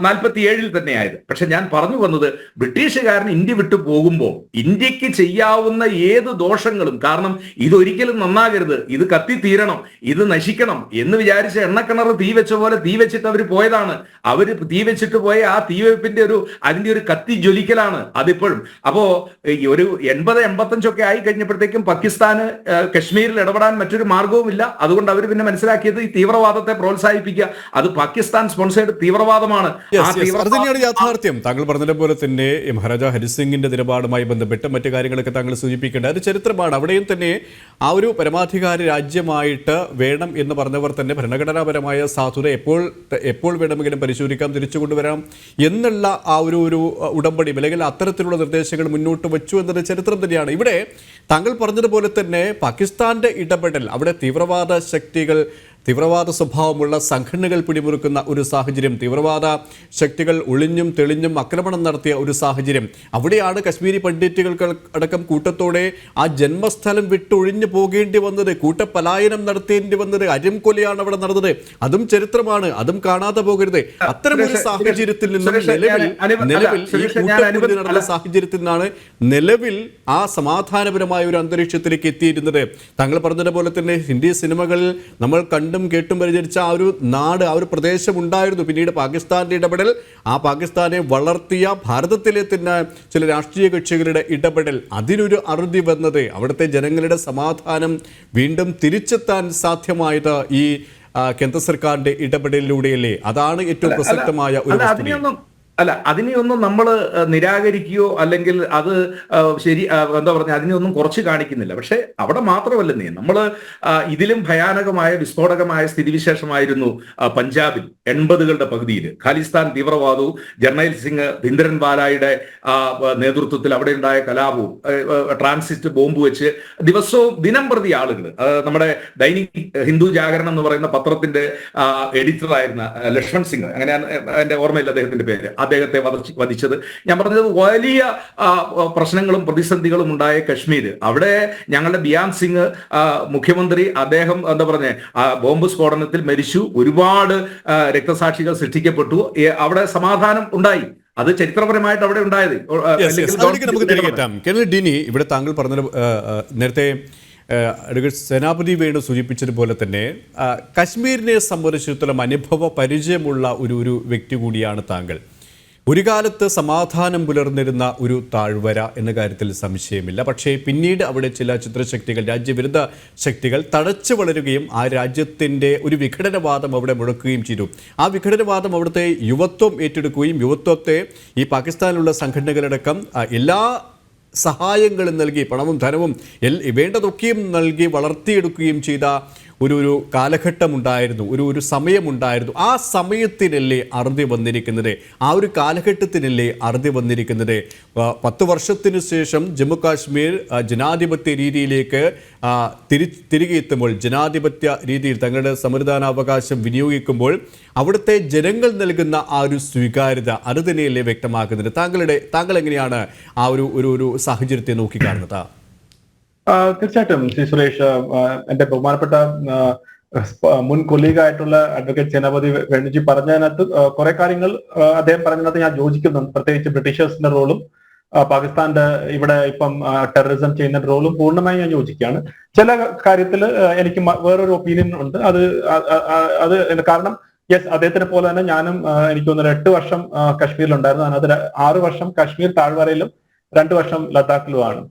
47-ൽ തന്നെയായത്. പക്ഷെ ഞാൻ പറഞ്ഞു വന്നത്, ബ്രിട്ടീഷുകാരൻ ഇന്ത്യ വിട്ടു പോകുമ്പോൾ ഇന്ത്യക്ക് ചെയ്യാവുന്ന ഏത് ദോഷങ്ങളും, കാരണം ഇതൊരിക്കലും നന്നാകരുത്, ഇത് കത്തിത്തീരണം, ഇത് നശിക്കണം എന്ന് വിചാരിച്ച എണ്ണക്കിണർ തീ വെച്ച പോലെ തീ വെച്ചിട്ട് അവർ പോയതാണ്. അവർ തീ വെച്ചിട്ട് പോയ ആ തീവെപ്പിന്റെ അതിന്റെ ഒരു കത്തി ജ്വലിക്കലാണ് അതിപ്പോഴും. അപ്പോ ഒരു 80-85 ആയി കഴിഞ്ഞപ്പോഴത്തേക്കും പാകിസ്ഥാന് കശ്മീരിൽ ഇടപെടാൻ മറ്റൊരു മാർഗവുമില്ല. അതുകൊണ്ട് അവർ പിന്നെ മനസ്സിലാക്കിയത് ഈ തീവ്രവാദത്തെ പ്രോത്സാഹിപ്പിക്കുക, അത് പാകിസ്ഥാൻ സ്പോൺസേഡ് തീവ്രവാദമാണ്. അത് തന്നെയാണ് യാഥാർത്ഥ്യം. താങ്കൾ പറഞ്ഞതുപോലെ തന്നെ മഹാരാജ ഹരിസിംഗിന്റെ നിലപാടുമായി ബന്ധപ്പെട്ട് മറ്റു കാര്യങ്ങളൊക്കെ താങ്കൾ സൂചിപ്പിക്കേണ്ട ഒരു ചരിത്രമാണ്. അവിടെയും തന്നെ ആ ഒരു പരമാധികാര രാജ്യമായിട്ട് വേണം എന്ന് പറഞ്ഞവർ തന്നെ ഭരണഘടനാപരമായ സാധുത എപ്പോൾ വേണമെങ്കിലും പരിശോധിക്കാം, തിരിച്ചു കൊണ്ടുവരാം എന്നുള്ള ആ ഒരു ഉടമ്പടി അല്ലെങ്കിൽ അത്തരത്തിലുള്ള നിർദ്ദേശങ്ങൾ മുന്നോട്ട് വെച്ചു എന്നത് ചരിത്രം തന്നെയാണ്. ഇവിടെ താങ്കൾ പറഞ്ഞതുപോലെ തന്നെ പാകിസ്ഥാന്റെ ഇടപെടൽ, അവിടെ തീവ്രവാദ സ്വഭാവമുള്ള സംഘടനകൾ പിടിമുറുക്കുന്ന ഒരു സാഹചര്യം, തീവ്രവാദ ശക്തികൾ ഒളിഞ്ഞും തെളിഞ്ഞും ആക്രമണം നടത്തിയ ഒരു സാഹചര്യം, അവിടെയാണ് കശ്മീരി പണ്ഡിറ്റുകൾക്ക് അടക്കം കൂട്ടത്തോടെ ആ ജന്മസ്ഥലം വിട്ടൊഴിഞ്ഞു പോകേണ്ടി വന്നത്, കൂട്ടപലായനം നടത്തേണ്ടി വന്നത്, അരിംകൊലയാണ് അവിടെ നടന്നത്. അതും ചരിത്രമാണ്, അതും കാണാതെ പോകരുത്. അത്തരമൊരു സാഹചര്യത്തിൽ നിന്നും നടന്ന സാഹചര്യത്തിൽ നിന്നാണ് നിലവിൽ ആ സമാധാനപരമായ ഒരു അന്തരീക്ഷത്തിലേക്ക് എത്തിയിരുന്നത്. താങ്കൾ പറഞ്ഞതുപോലെ തന്നെ ഹിന്ദി സിനിമകളിൽ നമ്മൾ കണ്ടും കേട്ടും പരിചരിച്ച ആ ഒരു നാട്, ആ ഒരു പ്രദേശം ഉണ്ടായിരുന്നു. പിന്നീട് പാകിസ്ഥാന്റെ ഇടപെടൽ, ആ പാകിസ്ഥാനെ വളർത്തിയ ഭാരതത്തിലെ തന്നെ ചില രാഷ്ട്രീയ കക്ഷികളുടെ ഇടപെടൽ, അതിനൊരു അറുതി വന്നത് അവിടുത്തെ ജനങ്ങളുടെ സമാധാനം വീണ്ടും തിരിച്ചെത്താൻ സാധ്യമായത് ഈ കേന്ദ്ര സർക്കാരിന്റെ ഇടപെടലിലൂടെയല്ലേ? അതാണ് ഏറ്റവും പ്രസക്തമായ ഒരു അല്ല, അതിനെയൊന്നും നമ്മൾ നിരാകരിക്കുകയോ അല്ലെങ്കിൽ അത് ശരി എന്താ പറഞ്ഞ അതിനെയൊന്നും കുറച്ച് കാണിക്കുന്നില്ല. പക്ഷെ അവിടെ മാത്രമല്ല നമ്മൾ ഇതിലും ഭയാനകമായ വിസ്ഫോടകമായ സ്ഥിതിവിശേഷമായിരുന്നു പഞ്ചാബിൽ 80കളുടെ പകുതിയിൽ. ഖാലിസ്ഥാൻ തീവ്രവാദവും ജർണൈൽ സിംഗ് ഭിന്ദ്രൻവാലയുടെ നേതൃത്വത്തിൽ അവിടെ ഉണ്ടായ കലാപവും ട്രാൻസിസ്റ്റ് ബോംബ് വെച്ച് ദിവസവും ദിനം പ്രതി ആളുകൾ, നമ്മുടെ ദൈനിക് ഹിന്ദു ജാഗരണം എന്ന് പറയുന്ന പത്രത്തിന്റെ എഡിറ്ററായിരുന്ന ലക്ഷ്മൺ സിംഗ്, അങ്ങനെയാണ് എന്റെ ഓർമ്മയില്ല അദ്ദേഹത്തിന്റെ പേര്, അദ്ദേഹത്തെ വധിച്ചത്. ഞാൻ പറഞ്ഞത് വലിയ പ്രശ്നങ്ങളും പ്രതിസന്ധികളും ഉണ്ടായ കശ്മീർ. അവിടെ ഞങ്ങളുടെ ബിയാൻ സിംഗ് മുഖ്യമന്ത്രി, അദ്ദേഹം എന്താ പറഞ്ഞ ബോംബ് സ്ഫോടനത്തിൽ മരിച്ചു. ഒരുപാട് രക്തസാക്ഷികൾ സൃഷ്ടിക്കപ്പെട്ടു. അവിടെ സമാധാനം ഉണ്ടായി. അത് ചരിത്രപരമായിട്ട് അവിടെ ഉണ്ടായത്. നമുക്ക് തിരികെത്താം. കേരള ഡിനി, ഇവിടെ താങ്കൾ പറഞ്ഞ നേരത്തെ സേനാപതി വേണു സൂചിപ്പിച്ചതുപോലെ തന്നെ കശ്മീരിനെ സംബന്ധിച്ചിടത്തോളം അനുഭവ പരിചയമുള്ള ഒരു വ്യക്തി കൂടിയാണ് താങ്കൾ. ഒരു കാലത്ത് സമാധാനം പുലർന്നിരുന്ന ഒരു താഴ്വര എന്ന കാര്യത്തിൽ സംശയമില്ല. പക്ഷേ പിന്നീട് അവിടെ ചില ചിത്രശക്തികൾ, രാജ്യവിരുദ്ധ ശക്തികൾ തഴച്ചു വളരുകയും ആ രാജ്യത്തിൻ്റെ ഒരു വിഘടനവാദം അവിടെ മുടക്കുകയും ചെയ്തു. ആ വിഘടനവാദം അവിടുത്തെ യുവത്വം ഏറ്റെടുക്കുകയും യുവത്വത്തെ ഈ പാകിസ്ഥാനിലുള്ള സംഘടനകളടക്കം എല്ലാ സഹായങ്ങളും നൽകി, പണവും ധനവും വേണ്ടതൊക്കെയും നൽകി വളർത്തിയെടുക്കുകയും ചെയ്ത ഒരു കാലഘട്ടമുണ്ടായിരുന്നു, ഒരു സമയമുണ്ടായിരുന്നു. ആ സമയത്തിനല്ലേ അറുതി വന്നിരിക്കുന്നത്, ആ ഒരു കാലഘട്ടത്തിനല്ലേ അറുതി വന്നിരിക്കുന്നത്. 10 വർഷത്തിനു ശേഷം ജമ്മു കാശ്മീർ ജനാധിപത്യ രീതിയിലേക്ക് തിരികെ എത്തുമ്പോൾ, ജനാധിപത്യ രീതിയിൽ തങ്ങളുടെ സമ്മതിദാനാവകാശം വിനിയോഗിക്കുമ്പോൾ അവിടുത്തെ ജനങ്ങൾ നൽകുന്ന ആ ഒരു സ്വീകാര്യത അത് തന്നെയല്ലേ വ്യക്തമാക്കുന്നത്. താങ്കൾ എങ്ങനെയാണ് ആ ഒരു സാഹചര്യത്തെ നോക്കിക്കാണുന്നത്? തീർച്ചയായിട്ടും ശ്രീ സുരേഷ്, എന്റെ ബഹുമാനപ്പെട്ട മുൻ കൊലീഗായിട്ടുള്ള അഡ്വക്കേറ്റ് സേനാപതി വേണുജി പറഞ്ഞതിനകത്ത് കുറെ കാര്യങ്ങൾ അദ്ദേഹം പറഞ്ഞതിനകത്ത് ഞാൻ യോജിക്കുന്നുണ്ട്. പ്രത്യേകിച്ച് ബ്രിട്ടീഷേഴ്സിന്റെ റോളും പാകിസ്ഥാന്റെ ഇവിടെ ഇപ്പം ടെററിസം ചെയ്യുന്ന റോളും പൂർണ്ണമായി ഞാൻ യോജിക്കുകയാണ്. ചില കാര്യത്തിൽ എനിക്ക് വേറൊരു ഒപ്പീനിയൻ ഉണ്ട്. അത് കാരണം യെസ്, അദ്ദേഹത്തിനെ പോലെ തന്നെ ഞാനും എനിക്ക് തോന്നുന്നു 8 വർഷം കശ്മീരിലുണ്ടായിരുന്നു. അതിനകത്ത് 6 വർഷം കശ്മീർ താഴ്വരയിലും 2 വർഷം ലഡാക്കിലുമാണ്.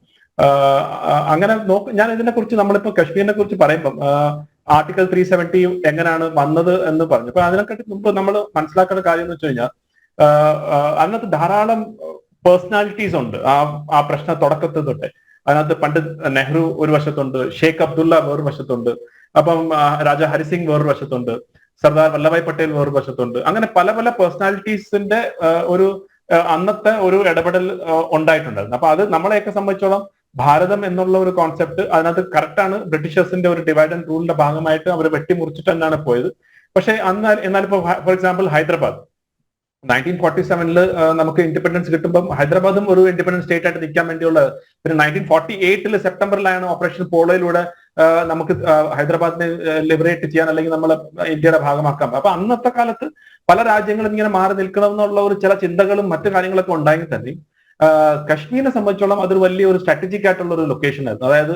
അങ്ങനെ ഞാൻ ഇതിനെ കുറിച്ച്, നമ്മളിപ്പോ കശ്മീരിനെ കുറിച്ച് പറയുമ്പം ആർട്ടിക്കിൾ 370 എങ്ങനെയാണ് വന്നത് എന്ന് പറഞ്ഞു. അപ്പൊ അതിനെക്കാട്ടി മുമ്പ് നമ്മൾ മനസ്സിലാക്കേണ്ട കാര്യം എന്ന് വെച്ച് കഴിഞ്ഞാൽ അതിനകത്ത് ധാരാളം പേഴ്സണാലിറ്റീസ് ഉണ്ട്. ആ പ്രശ്ന തുടക്കത്തിൽ തൊട്ടേ അതിനകത്ത് പണ്ഡിറ്റ് നെഹ്റു ഒരു വശത്തുണ്ട്, ഷെയ്ഖ് അബ്ദുള്ള വേറൊരു വശത്തുണ്ട്, അപ്പം രാജാ ഹരിസിംഗ് വേറൊരു വശത്തുണ്ട്, സർദാർ വല്ലഭായ് പട്ടേൽ വേറൊരു വശത്തുണ്ട്. അങ്ങനെ പല പല പേഴ്സണാലിറ്റീസിന്റെ ഒരു അന്നത്തെ ഒരു ഇടപെടൽ ഉണ്ടായിട്ടുണ്ടായിരുന്നു. അപ്പൊ അത് നമ്മളെയൊക്കെ സംബന്ധിച്ചോളം ഭാരതം എന്നുള്ള ഒരു കോൺസെപ്റ്റ് അതിനകത്ത് കറക്റ്റാണ്. ബ്രിട്ടീഷേഴ്സിന്റെ ഒരു ഡിവൈഡ് ആൻഡ് റൂളിന്റെ ഭാഗമായിട്ട് അവർ വെട്ടിമുറിച്ചിട്ട് തന്നെയാണ് പോയത്. പക്ഷെ എന്നാലിപ്പോ ഫോർ എക്സാമ്പിൾ ഹൈദരാബാദ് 1947 നമുക്ക് ഇൻഡിപെൻഡൻസ് കിട്ടുമ്പോൾ ഹൈദരാബാദും ഒരു ഇൻഡിപെൻഡൻസ് സ്റ്റേറ്റ് ആയിട്ട് നിൽക്കാൻ വേണ്ടിയുള്ള, പിന്നെ 1948 സെപ്റ്റംബറിലാണ് ഓപ്പറേഷൻ പോളോയിലൂടെ നമുക്ക് ഹൈദരാബാദിനെ ലിബറേറ്റ് ചെയ്യാൻ അല്ലെങ്കിൽ നമ്മൾ ഇന്ത്യയുടെ ഭാഗമാക്കാം. അപ്പൊ അന്നത്തെ കാലത്ത് പല രാജ്യങ്ങളും ഇങ്ങനെ മാറി നിൽക്കണം എന്നുള്ള ഒരു ചില ചിന്തകളും മറ്റു കാര്യങ്ങളൊക്കെ ഉണ്ടായെങ്കിൽ തന്നെ കശ്മീരിനെ സംബന്ധിച്ചോളം അതൊരു വലിയൊരു സ്ട്രാറ്റജിക് ആയിട്ടുള്ള ഒരു ലൊക്കേഷൻ ആയിരുന്നു. അതായത്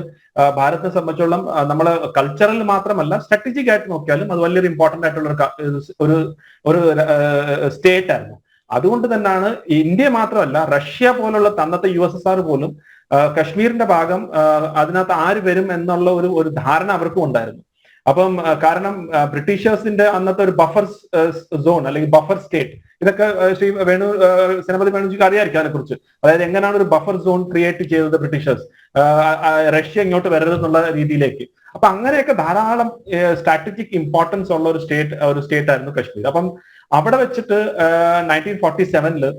ഭാരതത്തെ സംബന്ധിച്ചോളം നമ്മൾ കൾച്ചറൽ മാത്രമല്ല സ്ട്രാറ്റജിക് ആയിട്ട് നോക്കിയാലും അത് വലിയൊരു ഇമ്പോർട്ടന്റ് ആയിട്ടുള്ള ഒരു സ്റ്റേറ്റ് ആയിരുന്നു. അതുകൊണ്ട് തന്നെയാണ് ഇന്ത്യ മാത്രമല്ല റഷ്യ പോലുള്ള അന്നത്തെ USSR പോലും കശ്മീരിന്റെ ഭാഗം അതിനകത്ത് ആര് വരും എന്നുള്ള ഒരു ധാരണ അവർക്കും ഉണ്ടായിരുന്നു. അപ്പം കാരണം ബ്രിട്ടീഷേഴ്സിന്റെ അന്നത്തെ ഒരു ബഫർ സോൺ അല്ലെങ്കിൽ ബഫർ സ്റ്റേറ്റ്, ഇതൊക്കെ ശ്രീ സേനാപതി വേണുജിക്ക് അറിയാമായിരിക്കും അതിനെക്കുറിച്ച്. അതായത് എങ്ങനെയാണ് ഒരു ബഫർ സോൺ ക്രിയേറ്റ് ചെയ്തത് ബ്രിട്ടീഷേഴ്സ്, റഷ്യ ഇങ്ങോട്ട് വരരുതെന്നുള്ള രീതിയിലേക്ക്. അപ്പൊ അങ്ങനെയൊക്കെ ധാരാളം സ്ട്രാറ്റജിക് ഇമ്പോർട്ടൻസ് ഉള്ള ഒരു സ്റ്റേറ്റ് ആയിരുന്നു കശ്മീർ. അപ്പം അവിടെ വെച്ചിട്ട് 1947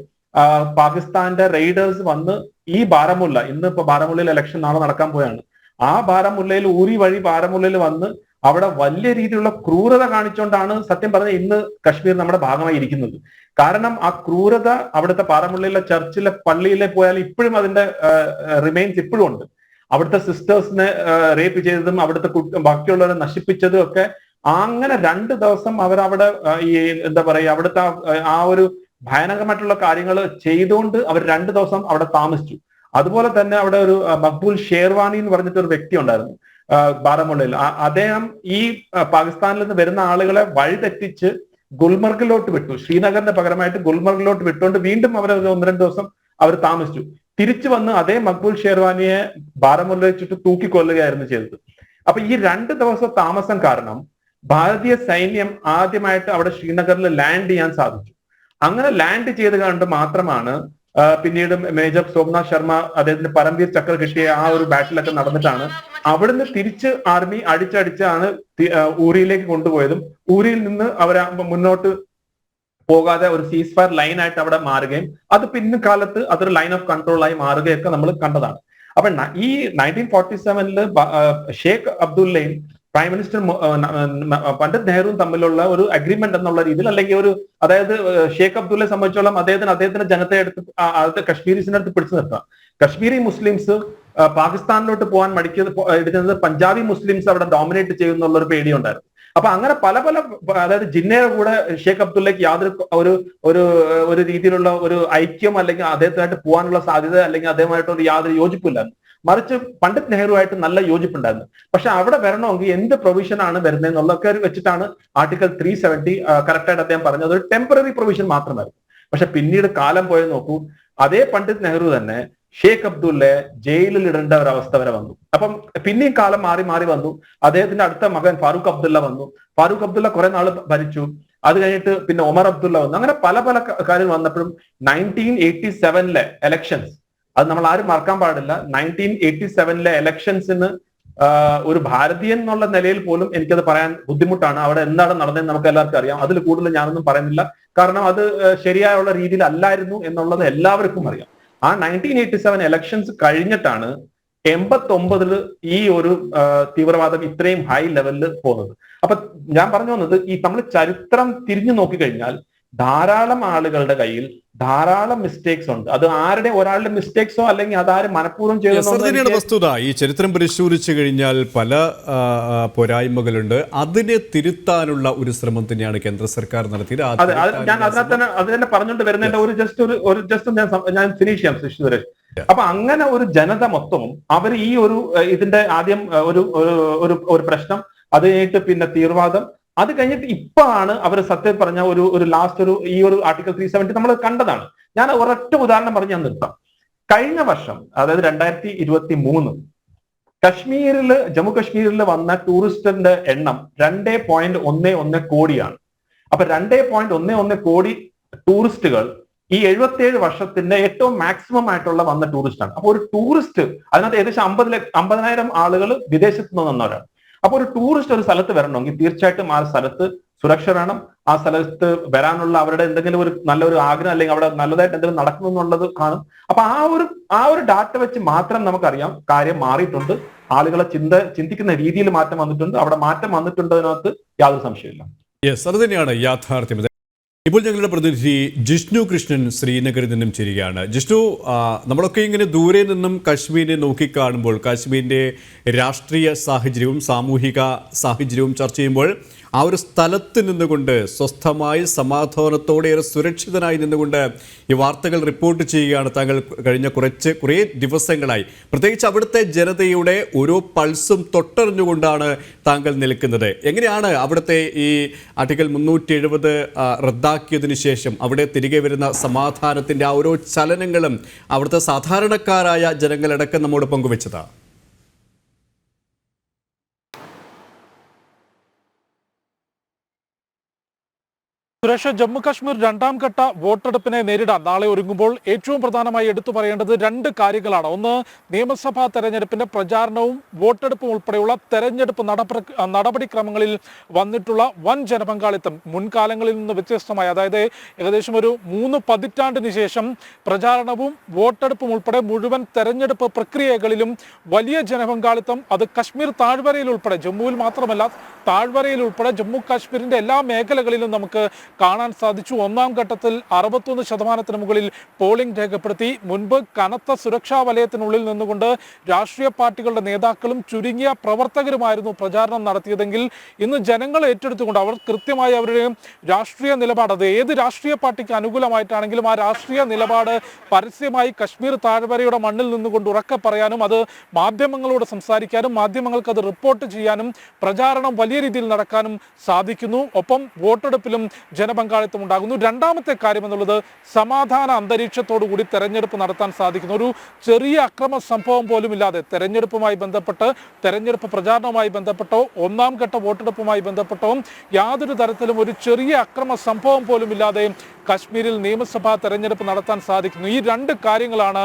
പാകിസ്ഥാന്റെ റെയ്ഡേഴ്സ് വന്ന് ഈ ബാരമുല്ല, ഇന്ന് ഇപ്പൊ ബാരമുല്ലയിൽ ഇലക്ഷൻ നാളെ നടക്കാൻ പോയാണ്, ആ ബാരമുല്ലയിൽ ഊരി വഴി ബാരമുല്ലയിൽ വന്ന് അവിടെ വലിയ രീതിയിലുള്ള ക്രൂരത കാണിച്ചുകൊണ്ടാണ് സത്യം പറഞ്ഞ ഇന്ന് കശ്മീർ നമ്മുടെ ഭാഗമായി ഇരിക്കുന്നത്. കാരണം ആ ക്രൂരത അവിടുത്തെ പാറമുള്ളിലെ ചർച്ചിലെ പള്ളിയിലെ പോയാൽ ഇപ്പോഴും അതിന്റെ റിമൈൻസ് ഇപ്പോഴും ഉണ്ട്. അവിടുത്തെ സിസ്റ്റേഴ്സിനെ റേപ്പ് ചെയ്തതും അവിടുത്തെ ബാക്കിയുള്ളവരെ നശിപ്പിച്ചതും ഒക്കെ അങ്ങനെ 2 ദിവസം അവരവിടെ ഈ എന്താ പറയുക അവിടുത്തെ ആ ഒരു ഭയാനകമായിട്ടുള്ള കാര്യങ്ങൾ ചെയ്തുകൊണ്ട് അവർ 2 ദിവസം അവിടെ താമസിച്ചു. അതുപോലെ തന്നെ അവിടെ ഒരു മക്ബൂൽ ഷേർവാനി എന്ന് പറഞ്ഞിട്ട് ഒരു വ്യക്തി ഉണ്ടായിരുന്നു ബാരമുള്ളയിൽ. അദ്ദേഹം ഈ പാകിസ്ഥാനിൽ നിന്ന് വരുന്ന ആളുകളെ വഴിതെറ്റിച്ച് ഗുൽമർഗിലോട്ട് വിട്ടു. ശ്രീനഗറിന്റെ പകരമായിട്ട് ഗുൽമർഗിലോട്ട് വിട്ടുകൊണ്ട് വീണ്ടും അവർ 1-2 ദിവസം അവർ താമസിച്ചു. തിരിച്ചു വന്ന് അതേ മക്ബൂൽ ഷേർവാനിയെ ബാരമുല്ല വെച്ചിട്ട് തൂക്കിക്കൊല്ലുകയായിരുന്നു ചെയ്തത്. അപ്പൊ ഈ 2 ദിവസം താമസം കാരണം ഭാരതീയ സൈന്യം ആദ്യമായിട്ട് അവിടെ ശ്രീനഗറിൽ ലാൻഡ് ചെയ്യാൻ സാധിച്ചു. അങ്ങനെ ലാൻഡ് ചെയ്ത് കണ്ട് മാത്രമാണ് പിന്നീട് മേജർ സോമനാഥ് ശർമ്മ അദ്ദേഹത്തിന് പരംവീർ ചക്ര കിട്ടിയ ആ ഒരു ബാറ്റിലൊക്കെ നടന്നിട്ടാണ് അവിടുന്ന് തിരിച്ച് ആർമി അടിച്ചടിച്ചാണ് ഊറിയിലേക്ക് കൊണ്ടുപോയതും ഊരിയിൽ നിന്ന് അവർ മുന്നോട്ട് പോകാതെ ഒരു സീസ് ഫയർ ലൈൻ ആയിട്ട് അവിടെ മാറുകയും അത് പിൻകാലത്ത് അതൊരു ലൈൻ ഓഫ് കൺട്രോൾ ആയി മാറുകയൊക്കെ നമ്മൾ കണ്ടതാണ്. അപ്പൊ ഈ 1947 ഷേഖ് അബ്ദുള്ളയും പ്രൈം മിനിസ്റ്റർ പണ്ഡിറ്റ് നെഹ്റുവും തമ്മിലുള്ള ഒരു അഗ്രിമെന്റ് എന്നുള്ള രീതിയിൽ, അല്ലെങ്കിൽ ഒരു, അതായത് ഷേഖ് അബ്ദുള്ളയെ സംബന്ധിച്ചോളം അദ്ദേഹത്തിന്റെ ജനത്തെ എടുത്ത് കശ്മീരീസിന്റെ അടുത്ത് പിടിച്ചു നിർത്താം. കശ്മീരി മുസ്ലിംസ് പാകിസ്ഥാനിലോട്ട് പോകാൻ എടുക്കുന്നത് പഞ്ചാബി മുസ്ലിംസ് അവിടെ ഡോമിനേറ്റ് ചെയ്യുന്നുള്ള ഒരു പേടിയുണ്ടായിരുന്നു. അപ്പൊ അങ്ങനെ പല അതായത് ജിന്നയുടെ കൂടെ ഷേഖ് അബ്ദുള്ളയ്ക്ക് യാതൊരു ഒരു രീതിയിലുള്ള ഒരു ഐക്യം അല്ലെങ്കിൽ അദ്ദേഹത്തിനായിട്ട് പോകാനുള്ള സാധ്യത അല്ലെങ്കിൽ അദ്ദേഹമായിട്ട് യാതൊരു യോജിപ്പില്ലായിരുന്നു. മറിച്ച് പണ്ഡിറ്റ് നെഹ്റുവായിട്ട് നല്ല യോജിപ്പുണ്ടായിരുന്നു. പക്ഷെ അവിടെ വരണമെങ്കിൽ എന്ത് പ്രൊവിഷൻ ആണ് വരുന്നത് എന്നുള്ളതൊക്കെ വെച്ചിട്ടാണ് ആർട്ടിക്കിൾ 370 കറക്റ്റായിട്ട് അദ്ദേഹം പറഞ്ഞത് ഒരു ടെമ്പററി പ്രൊവിഷൻ മാത്രമായിരുന്നു. പക്ഷെ പിന്നീട് കാലം പോയത് നോക്കൂ, അതേ പണ്ഡിറ്റ് നെഹ്റു തന്നെ ഷേഖ് അബ്ദുള്ളയെ ജയിലിൽ ഇടേണ്ട ഒരു അവസ്ഥ വരെ വന്നു. അപ്പം പിന്നെയും കാലം മാറി വന്നു. അദ്ദേഹത്തിന്റെ അടുത്ത മകൻ ഫാറൂഖ് അബ്ദുള്ള വന്നു. ഫാറൂഖ് അബ്ദുള്ള കുറെ നാൾ ഭരിച്ചു. അത് കഴിഞ്ഞിട്ട് പിന്നെ ഒമർ അബ്ദുള്ള വന്നു. അങ്ങനെ പല കാര്യങ്ങൾ വന്നപ്പോഴും 1987 എലക്ഷൻസ്, അത് നമ്മൾ ആരും മറക്കാൻ പാടില്ല. 1987 എലക്ഷൻസിന് ഒരു ഭാരതീയൻ എന്നുള്ള നിലയിൽ പോലും എനിക്കത് പറയാൻ ബുദ്ധിമുട്ടാണ്. അവിടെ എന്താണ് നടന്നതെന്ന് നമുക്ക് എല്ലാവർക്കും അറിയാം. അതിൽ കൂടുതൽ ഞാനൊന്നും പറയുന്നില്ല, കാരണം അത് ശരിയായുള്ള രീതിയിൽ അല്ലായിരുന്നു എന്നുള്ളത് എല്ലാവർക്കും അറിയാം. ആ 1987 എലക്ഷൻസ് കഴിഞ്ഞിട്ടാണ് 89 ഈ ഒരു തീവ്രവാദം ഇത്രയും ഹൈ ലെവലിൽ പോകുന്നത്. അപ്പൊ ഞാൻ പറഞ്ഞു വന്നത്, ഈ നമ്മൾ ചരിത്രം തിരിഞ്ഞു നോക്കിക്കഴിഞ്ഞാൽ ധാരാളം ആളുകളുടെ കയ്യിൽ ധാരാളം മിസ്റ്റേക്സ് ഉണ്ട്. അത് ഒരാളുടെ മിസ്റ്റേക്സോ അല്ലെങ്കിൽ അതാരും മനഃപൂർവ്വം ചെയ്ത വസ്തുത. ഈ ചരിത്രം പരിശോധിച്ചു കഴിഞ്ഞാൽ പല പോരായ്മകളുണ്ട്. അതിനെ തിരുത്താനുള്ള ഒരു ശ്രമം തന്നെയാണ് കേന്ദ്ര സർക്കാർ നടത്തിയത്. ഞാൻ അത് തന്നെ പറഞ്ഞുകൊണ്ട് വരുന്നതിന്റെ ഒരു ജസ്റ്റ് ഞാൻ ഫിനിഷ് ചെയ്യാം സുരേഷ്. അപ്പൊ അങ്ങനെ ഒരു ജനത മൊത്തവും അവർ ഈ ഇതിന്റെ ആദ്യം ഒരു പ്രശ്നം, അത് കഴിഞ്ഞിട്ട് പിന്നെ തീവ്രവാദം, അത് കഴിഞ്ഞിട്ട് ഇപ്പോഴാണ് അവർ സത്യം പറഞ്ഞ ഒരു ലാസ്റ്റ് ഈ ഒരു ആർട്ടിക്കിൾ 370 നമ്മൾ കണ്ടതാണ്. ഞാൻ ഒരൊറ്റ ഉദാഹരണം പറഞ്ഞ് ഞാൻ നിർത്താം. കഴിഞ്ഞ വർഷം, അതായത് 2023 ജമ്മു കശ്മീരിൽ വന്ന ടൂറിസ്റ്റിന്റെ എണ്ണം 2.11 കോടിയാണ്. അപ്പൊ 2.11 കോടി ടൂറിസ്റ്റുകൾ ഈ 77 വർഷത്തിന്റെ ഏറ്റവും മാക്സിമം ആയിട്ടുള്ള വന്ന ടൂറിസ്റ്റാണ്. അപ്പൊ ഒരു ടൂറിസ്റ്റ്, അതിനകത്ത് ഏകദേശം 50,000 ആളുകൾ വിദേശത്ത് നിന്ന് വന്നവരാണ്. അപ്പൊ ഒരു ടൂറിസ്റ്റ് ഒരു സ്ഥലത്ത് വരണമെങ്കിൽ തീർച്ചയായിട്ടും ആ സ്ഥലത്ത് സുരക്ഷ വേണം. ആ സ്ഥലത്ത് വരാനുള്ള അവരുടെ എന്തെങ്കിലും നല്ലൊരു ആഗ്രഹം, അല്ലെങ്കിൽ അവിടെ നല്ലതായിട്ട് എന്തെങ്കിലും നടക്കുന്നു എന്നുള്ളത് കാണും. അപ്പൊ ആ ഒരു ഡാറ്റ വെച്ച് മാത്രം നമുക്കറിയാം കാര്യം മാറിയിട്ടുണ്ട്. ആളുകളെ ചിന്തിക്കുന്ന രീതിയിൽ മാറ്റം വന്നിട്ടുണ്ട്. അവിടെ മാറ്റം വന്നിട്ടുണ്ടതിനകത്ത് യാതൊരു സംശയമില്ല. യെസ്, അത് തന്നെയാണ് യാഥാർത്ഥ്യം. ഇപ്പോൾ ഞങ്ങളുടെ പ്രതിനിധി ജിഷ്ണു കൃഷ്ണൻ ശ്രീനഗറിൽ നിന്നും ചേരുകയാണ്. ജിഷ്ണു, നമ്മളൊക്കെ ഇങ്ങനെ ദൂരെ നിന്നും കാശ്മീരിനെ നോക്കിക്കാണുമ്പോൾ കാശ്മീരിൻ്റെ രാഷ്ട്രീയ സാഹചര്യവും സാമൂഹിക സാഹചര്യവും ചർച്ച ചെയ്യുമ്പോൾ ആ ഒരു സ്ഥലത്ത് നിന്നുകൊണ്ട് സ്വസ്ഥമായി സമാധാനത്തോടെ സുരക്ഷിതനായി നിന്നുകൊണ്ട് ഈ വാർത്തകൾ റിപ്പോർട്ട് ചെയ്യുകയാണ് താങ്കൾ കഴിഞ്ഞ കുറേ ദിവസങ്ങളായി. പ്രത്യേകിച്ച് അവിടുത്തെ ജനതയുടെ ഓരോ പൾസും തൊട്ടറിഞ്ഞുകൊണ്ടാണ് താങ്കൾ നിൽക്കുന്നത്. എങ്ങനെയാണ് അവിടുത്തെ ഈ ആർട്ടിക്കിൾ 370 റദ്ദാക്കിയതിനു ശേഷം അവിടെ തിരികെ വരുന്ന സമാധാനത്തിൻ്റെ ആ ഓരോ ചലനങ്ങളും അവിടുത്തെ സാധാരണക്കാരായ ജനങ്ങളടക്കം നമ്മോട് പങ്കുവെച്ചതാണ്? സുരേഷ്, ജമ്മു കാശ്മീർ രണ്ടാം ഘട്ട വോട്ടെടുപ്പിനെ നേരിടാൻ നാളെ ഒരുങ്ങുമ്പോൾ ഏറ്റവും പ്രധാനമായി എടുത്തു പറയേണ്ടത് രണ്ട് കാര്യങ്ങളാണ്. ഒന്ന്, നിയമസഭാ തെരഞ്ഞെടുപ്പിന്റെ പ്രചാരണവും വോട്ടെടുപ്പും ഉൾപ്പെടെയുള്ള തെരഞ്ഞെടുപ്പ് നടപടിക്രമങ്ങളിൽ വന്നിട്ടുള്ള വൻ ജനപങ്കാളിത്തം മുൻകാലങ്ങളിൽ നിന്ന് വ്യത്യസ്തമായി, അതായത് ഏകദേശം ഒരു 3 പതിറ്റാണ്ടിന് ശേഷം പ്രചാരണവും വോട്ടെടുപ്പും ഉൾപ്പെടെ മുഴുവൻ തെരഞ്ഞെടുപ്പ് പ്രക്രിയകളിലും വലിയ ജനപങ്കാളിത്തം. അത് കശ്മീർ താഴ്വരയിൽ ഉൾപ്പെടെ, ജമ്മുവിൽ മാത്രമല്ല താഴ്വരയിൽ ഉൾപ്പെടെ ജമ്മു കാശ്മീരിന്റെ എല്ലാ മേഖലകളിലും നമുക്ക് കാണാൻ സാധിച്ചു. ഒന്നാം ഘട്ടത്തിൽ 61% മുകളിൽ പോളിംഗ് രേഖപ്പെടുത്തി. മുൻപ് കനത്ത സുരക്ഷാ വലയത്തിനുള്ളിൽ നിന്നുകൊണ്ട് രാഷ്ട്രീയ പാർട്ടികളുടെ നേതാക്കളും ചുരുങ്ങിയ പ്രവർത്തകരുമായിരുന്നു പ്രചാരണം നടത്തിയതെങ്കിൽ ഇന്ന് ജനങ്ങൾ ഏറ്റെടുത്തുകൊണ്ട് അവർ കൃത്യമായി അവരുടെ രാഷ്ട്രീയ നിലപാട്, അത് ഏത് രാഷ്ട്രീയ പാർട്ടിക്ക് അനുകൂലമായിട്ടാണെങ്കിലും ആ രാഷ്ട്രീയ നിലപാട് പരസ്യമായി കശ്മീർ താഴ്വരയുടെ മണ്ണിൽ നിന്നുകൊണ്ട് ഉറക്കെ പറയാനും അത് മാധ്യമങ്ങളോട് സംസാരിക്കാനും മാധ്യമങ്ങൾക്ക് അത് റിപ്പോർട്ട് ചെയ്യാനും പ്രചാരണം വലിയ രീതിയിൽ നടക്കാനും സാധിക്കുന്നു. ഒപ്പം വോട്ടെടുപ്പിലും ജനപങ്കാളിത്തം ഉണ്ടാകുന്നു. രണ്ടാമത്തെ കാര്യം എന്നുള്ളത് സമാധാന അന്തരീക്ഷത്തോടു കൂടി തെരഞ്ഞെടുപ്പ് നടത്താൻ സാധിക്കുന്നു. ഒരു ചെറിയ അക്രമ സംഭവം പോലും ഇല്ലാതെ തെരഞ്ഞെടുപ്പുമായി ബന്ധപ്പെട്ട്, തെരഞ്ഞെടുപ്പ് പ്രചാരണവുമായി ബന്ധപ്പെട്ടോ ഒന്നാം ഘട്ട വോട്ടെടുപ്പുമായി ബന്ധപ്പെട്ടോ യാതൊരു തരത്തിലും ഒരു ചെറിയ അക്രമ സംഭവം പോലും ഇല്ലാതെ കശ്മീരിൽ നിയമസഭാ തെരഞ്ഞെടുപ്പ് നടത്താൻ സാധിക്കുന്നു. ഈ രണ്ട് കാര്യങ്ങളാണ്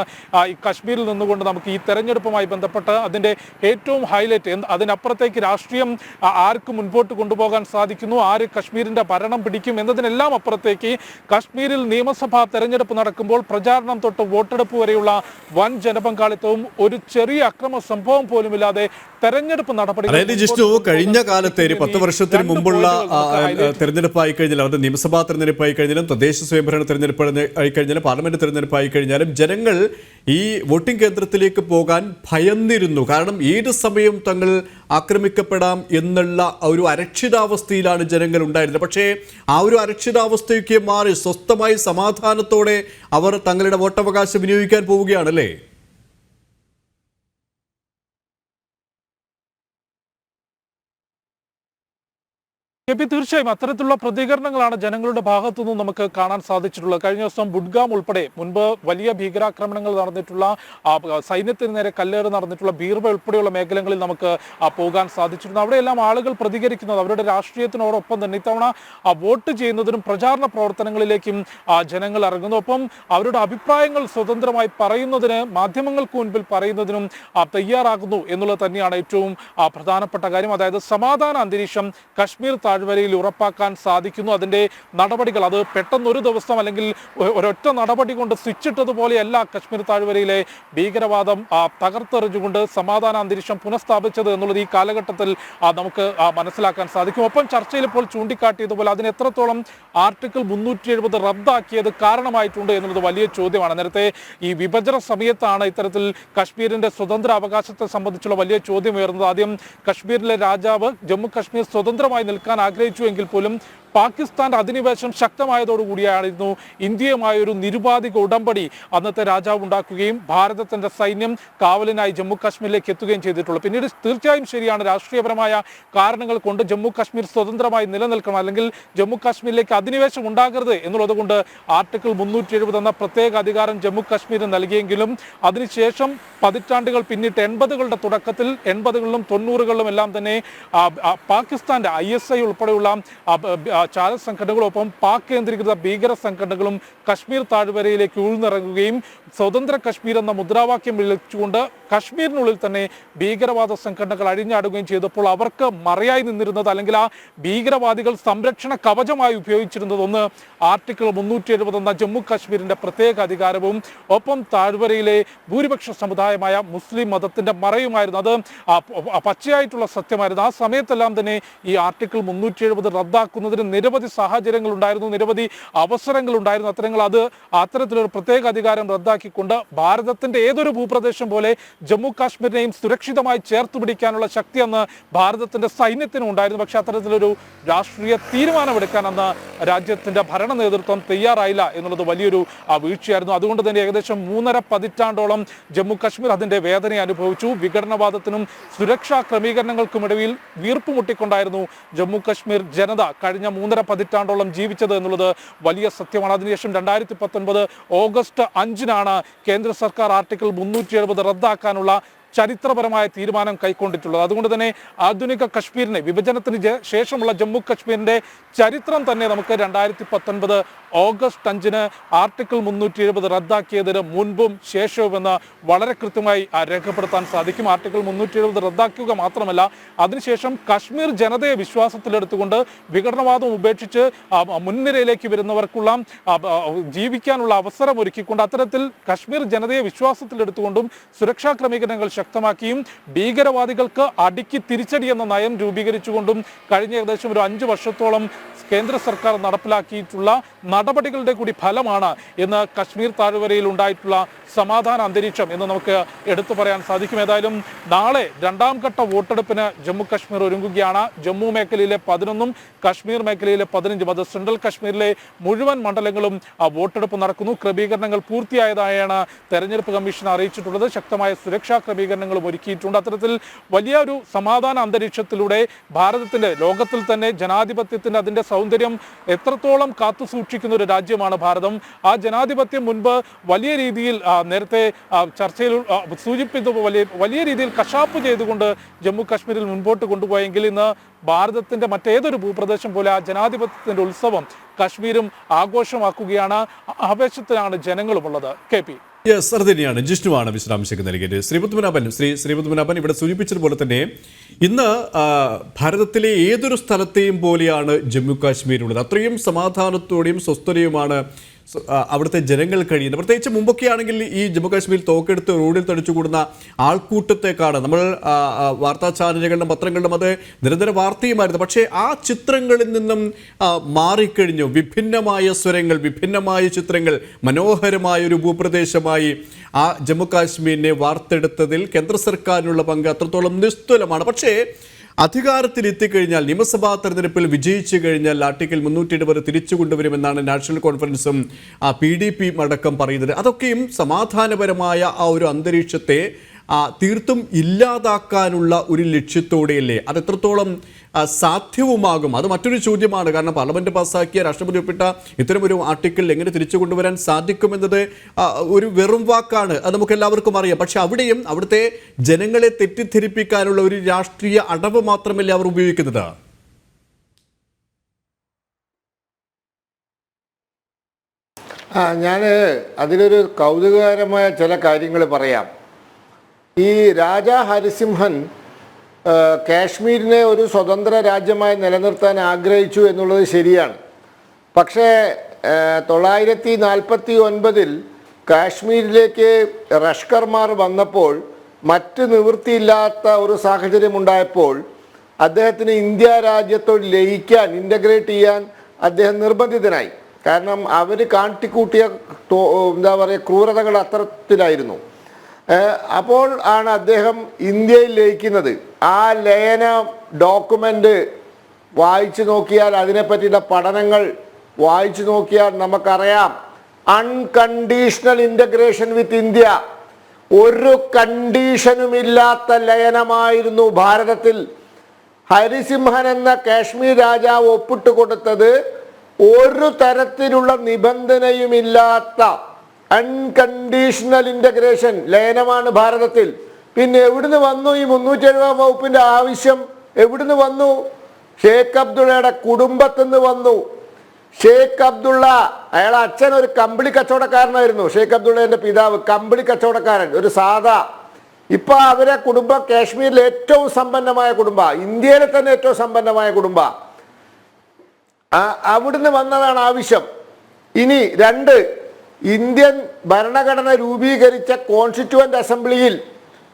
ഈ കശ്മീരിൽ നിന്നുകൊണ്ട് നമുക്ക് ഈ തെരഞ്ഞെടുപ്പുമായി ബന്ധപ്പെട്ട് അതിൻ്റെ ഏറ്റവും ഹൈലൈറ്റ്. അതിനപ്പുറത്തേക്ക് രാഷ്ട്രീയം ആർക്ക് മുൻപോട്ട് കൊണ്ടുപോകാൻ സാധിക്കുന്നു, ആര് കശ്മീരിൻ്റെ ഭരണം പിടിക്കും എന്നതിനെല്ലാം അപ്പുറത്തേക്ക് കശ്മീരിൽ നിയമസഭാ തെരഞ്ഞെടുപ്പ് നടക്കുമ്പോൾ പ്രചാരണം തൊട്ട് വോട്ടെടുപ്പ് വരെയുള്ള വൻ ജനപങ്കാളിത്തവും ഒരു ചെറിയ അക്രമ സംഭവം പോലുമില്ലാതെ തെരഞ്ഞെടുപ്പ് നടപടികൾ. അതായത് ജിഷ്ണു, കഴിഞ്ഞ കാലത്തെ ഒരു 10 വർഷത്തിന് മുമ്പുള്ള തെരഞ്ഞെടുപ്പായി കഴിഞ്ഞാൽ, അത് നിയമസഭാ തെരഞ്ഞെടുപ്പായി കഴിഞ്ഞാലും തദ്ദേശ സ്വയംഭരണ തെരഞ്ഞെടുപ്പ് ആയി കഴിഞ്ഞാലും പാർലമെന്റ് തെരഞ്ഞെടുപ്പായി കഴിഞ്ഞാലും ജനങ്ങൾ ഈ വോട്ടിംഗ് കേന്ദ്രത്തിലേക്ക് പോകാൻ ഭയന്നിരുന്നു. കാരണം ഏത് സമയം തങ്ങൾ ആക്രമിക്കപ്പെടാം എന്നുള്ള ഒരു അരക്ഷിതാവസ്ഥയിലാണ് ജനങ്ങൾ ഉണ്ടായിരുന്നത്. പക്ഷേ ആ ഒരു അരക്ഷിതാവസ്ഥയൊക്കെ മാറി സ്വസ്ഥമായി സമാധാനത്തോടെ അവർ തങ്ങളുടെ വോട്ടവകാശം വിനിയോഗിക്കാൻ പോവുകയാണല്ലേ? തീർച്ചയായും അത്തരത്തിലുള്ള പ്രതികരണങ്ങളാണ് ജനങ്ങളുടെ ഭാഗത്തു നിന്നും നമുക്ക് കാണാൻ സാധിച്ചിട്ടുള്ളത്. കഴിഞ്ഞ ദിവസം ബുഡ്ഗാം ഉൾപ്പെടെ മുൻപ് വലിയ ഭീകരാക്രമണങ്ങൾ നടന്നിട്ടുള്ള, സൈന്യത്തിന് നേരെ കല്ലേറ് നടന്നിട്ടുള്ള ബീർബ ഉൾപ്പെടെയുള്ള മേഖലകളിൽ നമുക്ക് പോകാൻ സാധിച്ചിരുന്നു. അവിടെയെല്ലാം ആളുകൾ പ്രതികരിക്കുന്നത് അവരുടെ രാഷ്ട്രീയത്തിനോടൊപ്പം തന്നെ ഇത്തവണ വോട്ട് ചെയ്യുന്നതിനും പ്രചാരണ പ്രവർത്തനങ്ങളിലേക്കും ജനങ്ങൾ ഇറങ്ങുന്നു. ഒപ്പം അവരുടെ അഭിപ്രായങ്ങൾ സ്വതന്ത്രമായി പറയുന്നതിന്, മാധ്യമങ്ങൾക്ക് മുൻപിൽ പറയുന്നതിനും തയ്യാറാകുന്നു എന്നുള്ളത് തന്നെയാണ് ഏറ്റവും പ്രധാനപ്പെട്ട കാര്യം. അതായത് സമാധാന അന്തരീക്ഷം കശ്മീർ താഴ്വരയിൽ ഉറപ്പാക്കാൻ സാധിക്കുന്നു. അതിൻ്റെ നടപടികൾ അത് പെട്ടെന്നൊരു ദിവസം അല്ലെങ്കിൽ ഒരൊറ്റ നടപടി കൊണ്ട് സ്വിച്ചിട്ടതുപോലെയല്ല കശ്മീർ താഴ്വരയിലെ ഭീകരവാദം തകർത്തെറിഞ്ഞുകൊണ്ട് സമാധാന അന്തരീക്ഷം പുനഃസ്ഥാപിച്ചത് എന്നുള്ളത് ഈ കാലഘട്ടത്തിൽ നമുക്ക് മനസ്സിലാക്കാൻ സാധിക്കും. ഒപ്പം ചർച്ചയിൽ ഇപ്പോൾ ചൂണ്ടിക്കാട്ടിയതുപോലെ അതിന് എത്രത്തോളം ആർട്ടിക്കിൾ 370 റദ്ദാക്കിയത് കാരണമായിട്ടുണ്ട് എന്നുള്ളത് വലിയ ചോദ്യമാണ്. നേരത്തെ ഈ വിഭജന സമയത്താണ് ഇത്തരത്തിൽ കശ്മീരിന്റെ സ്വതന്ത്ര അവകാശത്തെ സംബന്ധിച്ചുള്ള വലിയ ചോദ്യം ഉയർന്നത്. ആദ്യം കശ്മീരിലെ രാജാവ് ജമ്മു കശ്മീർ സ്വതന്ത്രമായി നിൽക്കാൻ ആഗ്രഹിച്ചുവെങ്കിൽ പോലും പാകിസ്ഥാന്റെ അധിനിവേശം ശക്തമായതോടുകൂടിയായിരുന്നു ഇന്ത്യയുമായ ഒരു നിരുപാധിക ഉടമ്പടി അന്നത്തെ രാജാവ് ഉണ്ടാക്കുകയും ഭാരതത്തിന്റെ സൈന്യം കാവലിനായി ജമ്മു കാശ്മീരിലേക്ക് എത്തുകയും ചെയ്തിട്ടുള്ളത്. പിന്നീട് തീർച്ചയായും ശരിയാണ്, രാഷ്ട്രീയപരമായ കാരണങ്ങൾ കൊണ്ട് ജമ്മു കാശ്മീർ സ്വതന്ത്രമായി നിലനിൽക്കണം, അല്ലെങ്കിൽ ജമ്മു കാശ്മീരിലേക്ക് അധിനിവേശം ഉണ്ടാകരുത് എന്നുള്ളത് കൊണ്ട് ആർട്ടിക്കിൾ 370 എന്ന പ്രത്യേക അധികാരം ജമ്മു കാശ്മീരിന് നൽകിയെങ്കിലും അതിനുശേഷം പതിറ്റാണ്ടുകൾ പിന്നിട്ട് 80കളുടെ തുടക്കത്തിൽ 80കളിലും 90കളിലും എല്ലാം തന്നെ പാകിസ്ഥാന്റെ ISI ഉൾപ്പെടെയുള്ള ചാര സംഘടനകളൊപ്പം പാക് കേന്ദ്രീകൃത ഭീകര സംഘടനകളും കശ്മീർ താഴ്വരയിലേക്ക് ഉൾനിറങ്ങുകയും സ്വതന്ത്ര കശ്മീർ എന്ന മുദ്രാവാക്യം വിളിച്ചുകൊണ്ട് കശ്മീരിനുള്ളിൽ തന്നെ ഭീകരവാദ സംഘടനകൾ അഴിഞ്ഞാടുകയും ചെയ്തപ്പോൾ അവർക്ക് മറയായി നിന്നിരുന്നത്, അല്ലെങ്കിൽ ആ ഭീകരവാദികൾ സംരക്ഷണ കവചമായി ഉപയോഗിച്ചിരുന്നത് ഒന്ന് ആർട്ടിക്കിൾ 370 എന്ന ജമ്മു കാശ്മീരിന്റെ പ്രത്യേക അധികാരവും ഒപ്പം താഴ്വരയിലെ ഭൂരിപക്ഷ സമുദായമായ മുസ്ലിം മതത്തിന്റെ മറയുമായിരുന്നു. അത് പച്ചയായിട്ടുള്ള സത്യമായിരുന്നു. ആ സമയത്തെല്ലാം തന്നെ ഈ ആർട്ടിക്കിൾ 370 റദ്ദാക്കുന്നതിന് നിരവധി സാഹചര്യങ്ങൾ ഉണ്ടായിരുന്നു, നിരവധി അവസരങ്ങൾ ഉണ്ടായിരുന്നു. അത്തരത്തിലൊരു പ്രത്യേക അധികാരം റദ്ദാക്കിക്കൊണ്ട് ഭാരതത്തിന്റെ ഏതൊരു ഭൂപ്രദേശം പോലെ ജമ്മു കാശ്മീരിനെയും സുരക്ഷിതമായി ചേർത്ത് പിടിക്കാനുള്ള ശക്തി അന്ന് ഭാരതത്തിന്റെ സൈന്യത്തിനും ഉണ്ടായിരുന്നു. പക്ഷെ അത്തരത്തിലൊരു രാഷ്ട്രീയ തീരുമാനമെടുക്കാൻ അന്ന് രാജ്യത്തിന്റെ ഭരണ നേതൃത്വം തയ്യാറായില്ല എന്നുള്ളത് വലിയൊരു വീഴ്ചയായിരുന്നു. അതുകൊണ്ട് തന്നെ ഏകദേശം 3.5 പതിറ്റാണ്ടോളം ജമ്മു കാശ്മീർ അതിന്റെ വേദന അനുഭവിച്ചു. വിഘടനവാദത്തിനും സുരക്ഷാ ക്രമീകരണങ്ങൾക്കുമിടയിൽ വീർപ്പുമുട്ടിക്കൊണ്ടായിരുന്നു ജമ്മു കാശ്മീർ ജനത കഴിഞ്ഞ 3.5 പതിറ്റാണ്ടോളം ജീവിച്ചത് എന്നുള്ളത് വലിയ സത്യമാണ്. അതിനുശേഷം 2019 ഓഗസ്റ്റ് 5-നാണ് കേന്ദ്ര സർക്കാർ ആർട്ടിക്കിൾ 370 റദ്ദാക്കാനുള്ള ചരിത്രപരമായ തീരുമാനം കൈക്കൊണ്ടിട്ടുള്ളത്. അതുകൊണ്ട് തന്നെ ആധുനിക കശ്മീരിനെ, വിഭജനത്തിന് ശേഷമുള്ള ജമ്മു കശ്മീരിന്റെ ചരിത്രം തന്നെ നമുക്ക് 2019 ഓഗസ്റ്റ് 5-ന് ആർട്ടിക്കിൾ 370 റദ്ദാക്കിയതിന് മുൻപും ശേഷവുമെന്ന് വളരെ കൃത്യമായി രേഖപ്പെടുത്താൻ സാധിക്കും. ആർട്ടിക്കിൾ 370 റദ്ദാക്കുക മാത്രമല്ല, അതിനുശേഷം കശ്മീർ ജനതയെ വിശ്വാസത്തിലെടുത്തുകൊണ്ട് വിഘടനവാദം ഉപേക്ഷിച്ച് മുൻനിരയിലേക്ക് വരുന്നവർക്കുള്ള ജീവിക്കാനുള്ള അവസരം ഒരുക്കിക്കൊണ്ട് അത്തരത്തിൽ കശ്മീർ ജനതയെ വിശ്വാസത്തിലെടുത്തുകൊണ്ടും സുരക്ഷാ ക്രമീകരണങ്ങൾ ശക്തമാക്കിയും ഭീകരവാദികൾക്ക് അടിക്ക് തിരിച്ചടി എന്ന നയം രൂപീകരിച്ചുകൊണ്ടും കഴിഞ്ഞ ഏകദേശം ഒരു 5 വർഷത്തോളം കേന്ദ്ര സർക്കാർ നടപ്പിലാക്കിയിട്ടുള്ള നടപടികളുടെ കൂടി ഫലമാണ് ഇന്ന് കശ്മീർ താഴ്വരയിൽ ഉണ്ടായിട്ടുള്ള സമാധാന അന്തരീക്ഷം എന്ന് നമുക്ക് എടുത്തു പറയാൻ സാധിക്കും. ഏതായാലും നാളെ 2ാം ഘട്ട വോട്ടെടുപ്പിന് ജമ്മു കാശ്മീർ ഒരുങ്ങുകയാണ്. ജമ്മു മേഖലയിലെ 11ഉം കശ്മീർ മേഖലയിലെ 15ഉം, അത് സെൻട്രൽ കശ്മീരിലെ മുഴുവൻ മണ്ഡലങ്ങളും വോട്ടെടുപ്പ് നടക്കുന്നു. ക്രമീകരണങ്ങൾ പൂർത്തിയായതായാണ് തെരഞ്ഞെടുപ്പ് കമ്മീഷൻ അറിയിച്ചിട്ടുള്ളത്. ശക്തമായ സുരക്ഷാ ക്രമീകരണം ക്രമീകരണങ്ങളും ഒരുക്കിയിട്ടുണ്ട്. അത്തരത്തിൽ വലിയ ഒരു സമാധാന അന്തരീക്ഷത്തിലൂടെ ഭാരതത്തിന്റെ ലോകത്തിൽ തന്നെ ജനാധിപത്യത്തിന്റെ അതിന്റെ സൗന്ദര്യം എത്രത്തോളം കാത്തു സൂക്ഷിക്കുന്ന ഒരു രാജ്യമാണ് ഭാരതം. ആ ജനാധിപത്യം മുൻപ് വലിയ രീതിയിൽ നേരത്തെ ചർച്ചയിൽ സൂചിപ്പിച്ചതുപോലെ വലിയ രീതിയിൽ കശാപ്പ് ചെയ്തുകൊണ്ട് ജമ്മു കാശ്മീരിൽ മുൻപോട്ട് കൊണ്ടുപോയെങ്കിൽ ഇന്ന് ഭാരതത്തിന്റെ മറ്റേതൊരു ഭൂപ്രദേശം പോലെ ആ ജനാധിപത്യത്തിന്റെ ഉത്സവം കാശ്മീരും ആഘോഷമാക്കുകയാണ്. ആവേശത്തിലാണ് ജനങ്ങളുമുള്ളത്. KP യെസ്, അത് തന്നെയാണ്. ജിഷ്ണുവാണ് വിശദാംശങ്ങൾ നൽകിയത്. ശ്രീപത്മനാഭൻ ഇവിടെ സൂചിപ്പിച്ചതുപോലെ തന്നെ ഇന്ന് ഭാരതത്തിലെ ഏതൊരു സ്ഥലത്തെയും പോലെയാണ് ജമ്മു കാശ്മീരുള്ളത്. അത്രയും സമാധാനത്തോടെയും സ്വസ്ഥതയുമാണ് അവിടുത്തെ ജനങ്ങൾ കഴിയുന്നത്. പ്രത്യേകിച്ച് മുമ്പൊക്കെ ആണെങ്കിൽ ഈ ജമ്മു കാശ്മീർ തോക്കെടുത്ത് റോഡിൽ തടിച്ചുകൂടുന്ന ആൾക്കൂട്ടത്തെക്കാണ് നമ്മൾ വാർത്താ ചാനലുകളിലും പത്രങ്ങളിലും അത് നിരന്തര വാർത്തയുമായിരുന്നു. പക്ഷേ ആ ചിത്രങ്ങളിൽ നിന്നും മാറിക്കഴിഞ്ഞു. വിഭിന്നമായ സ്വരങ്ങൾ, വിഭിന്നമായ ചിത്രങ്ങൾ, മനോഹരമായ ഒരു ഭൂപ്രദേശമായി ആ ജമ്മു കാശ്മീരിനെ വാർത്തെടുത്തതിൽ കേന്ദ്ര സർക്കാരിനുള്ള പങ്ക് അത്രത്തോളം നിസ്തുലമാണ്. പക്ഷേ അധികാരത്തിലെത്തിക്കഴിഞ്ഞാൽ, നിയമസഭാ തെരഞ്ഞെടുപ്പിൽ വിജയിച്ചു കഴിഞ്ഞാൽ ആർട്ടിക്കിൾ 370 തിരിച്ചു കൊണ്ടുവരുമെന്നാണ് നാഷണൽ കോൺഫറൻസും PDP അടക്കം പറയുന്നത്. അതൊക്കെയും സമാധാനപരമായ ആ ഒരു അന്തരീക്ഷത്തെ തീർത്തും ഇല്ലാതാക്കാനുള്ള ഒരു ലക്ഷ്യത്തോടെയല്ലേ? അത് എത്രത്തോളം സാധ്യവുമാകും? അത് മറ്റൊരു ചോദ്യമാണ്. കാരണം പാർലമെന്റ് പാസ്സാക്കിയ, രാഷ്ട്രപതി ഒപ്പിട്ട ഇത്തരം ഒരു ആർട്ടിക്കിൾ എങ്ങനെ തിരിച്ചു കൊണ്ടുവരാൻ സാധിക്കുമെന്നത് ഒരു വെറും വാക്കാണ്, അത് നമുക്ക് എല്ലാവർക്കും അറിയാം. പക്ഷെ അവിടെയും അവിടുത്തെ ജനങ്ങളെ തെറ്റിദ്ധരിപ്പിക്കാനുള്ള ഒരു രാഷ്ട്രീയ അടവ് മാത്രമല്ലേ അവർ ഉപയോഗിക്കുന്നത്? ഞാൻ അതിലൊരു കൗതുകകരമായ ചില കാര്യങ്ങൾ പറയാം. ഈ രാജാ ഹരിസിംഹൻ കാശ്മീരിനെ ഒരു സ്വതന്ത്ര രാജ്യമായി നിലനിർത്താൻ ആഗ്രഹിച്ചു എന്നുള്ളത് ശരിയാണ്. പക്ഷേ 949 കാശ്മീരിലേക്ക് ലഷ്കർമാർ വന്നപ്പോൾ മറ്റ് നിവൃത്തിയില്ലാത്ത ഒരു സാഹചര്യം ഉണ്ടായപ്പോൾ അദ്ദേഹത്തിന് ഇന്ത്യ രാജ്യത്തോട് ലയിക്കാൻ, ഇൻ്റഗ്രേറ്റ് ചെയ്യാൻ അദ്ദേഹം നിർബന്ധിതനായി. കാരണം അവർ കാട്ടിക്കൂട്ടിയ ക്രൂരതകൾ അത്തരത്തിലായിരുന്നു. അപ്പോൾ ആണ് അദ്ദേഹം ഇന്ത്യയിൽ ലയിക്കുന്നത്. ആ ലയന ഡോക്യുമെൻ്റ് വായിച്ചു നോക്കിയാൽ, അതിനെപ്പറ്റിയുള്ള പഠനങ്ങൾ വായിച്ചു നോക്കിയാൽ നമുക്കറിയാം, അൺകണ്ടീഷണൽ ഇൻ്റഗ്രേഷൻ വിത്ത് ഇന്ത്യ, ഒരു കണ്ടീഷനുമില്ലാത്ത ലയനമായിരുന്നു ഭാരതത്തിൽ. ഹരിസിംഹൻ എന്ന കാശ്മീർ രാജാവ് ഒപ്പിട്ട് കൊടുത്തത് ഒരു തരത്തിലുള്ള നിബന്ധനയുമില്ലാത്ത അൺകണ്ടീഷണൽ ഇൻ്റഗ്രേഷൻ ലയനമാണ് ഭാരതത്തിൽ. പിന്നെ എവിടുന്ന് വന്നു ഈ 370 വകുപ്പിൻ്റെ ആവശ്യം? എവിടുന്ന് വന്നു? ഷേഖ് അബ്ദുള്ളയുടെ കുടുംബത്തിൽ നിന്ന് വന്നു. ഷേഖ് അബ്ദുള്ള, അയാളെ അച്ഛൻ ഒരു കമ്പിളി കച്ചവടക്കാരനായിരുന്നു. ഷേഖ് അബ്ദുള്ളയുടെ പിതാവ് കമ്പിളി കച്ചവടക്കാരൻ, ഒരു സാധാ. ഇപ്പൊ അവരെ കുടുംബം കാശ്മീരിലെ ഏറ്റവും സമ്പന്നമായ കുടുംബ, ഇന്ത്യയിലെ തന്നെ ഏറ്റവും സമ്പന്നമായ കുടുംബ. അവിടുന്ന് വന്നതാണ് ആവശ്യം. ഇനി 2, ഇന്ത്യൻ ഭരണഘടന രൂപീകരിച്ച കോൺസ്റ്റിറ്റ്യൂവന്റ് അസംബ്ലിയിൽ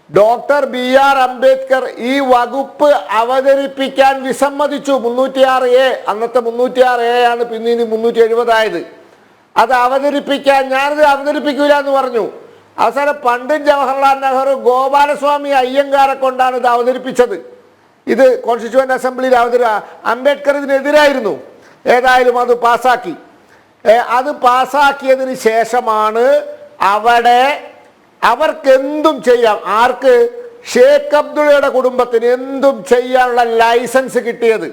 ഡോക്ടർ BR അംബേദ്കർ ഈ വകുപ്പ് അവതരിപ്പിക്കാൻ വിസമ്മതിച്ചു. 306A, അന്നത്തെ 306A ആണ് പിന്നീട് 370 ആയത്. അത് അവതരിപ്പിക്കാൻ, ഞാനത് അവതരിപ്പിക്കൂല എന്ന് പറഞ്ഞു. അവസാനം പണ്ഡിറ്റ് ജവഹർലാൽ നെഹ്റു, ഗോപാലസ്വാമി അയ്യങ്കാരെ കൊണ്ടാണ് ഇത് അവതരിപ്പിച്ചത്. ഇത് കോൺസ്റ്റിറ്റ്യൂവന്റ് അസംബ്ലിയിൽ അംബേദ്കർ ഇതിനെതിരായിരുന്നു. ഏതായാലും അത് പാസ്സാക്കി. അത് പാസ്സാക്കിയതിന് ശേഷമാണ് അവിടെ അവർക്ക് എന്തും ചെയ്യാം. ആർക്ക്? ഷേഖ് അബ്ദുള്ളയുടെ കുടുംബത്തിന് എന്തും ചെയ്യാനുള്ള ലൈസൻസ് കിട്ടിയത്.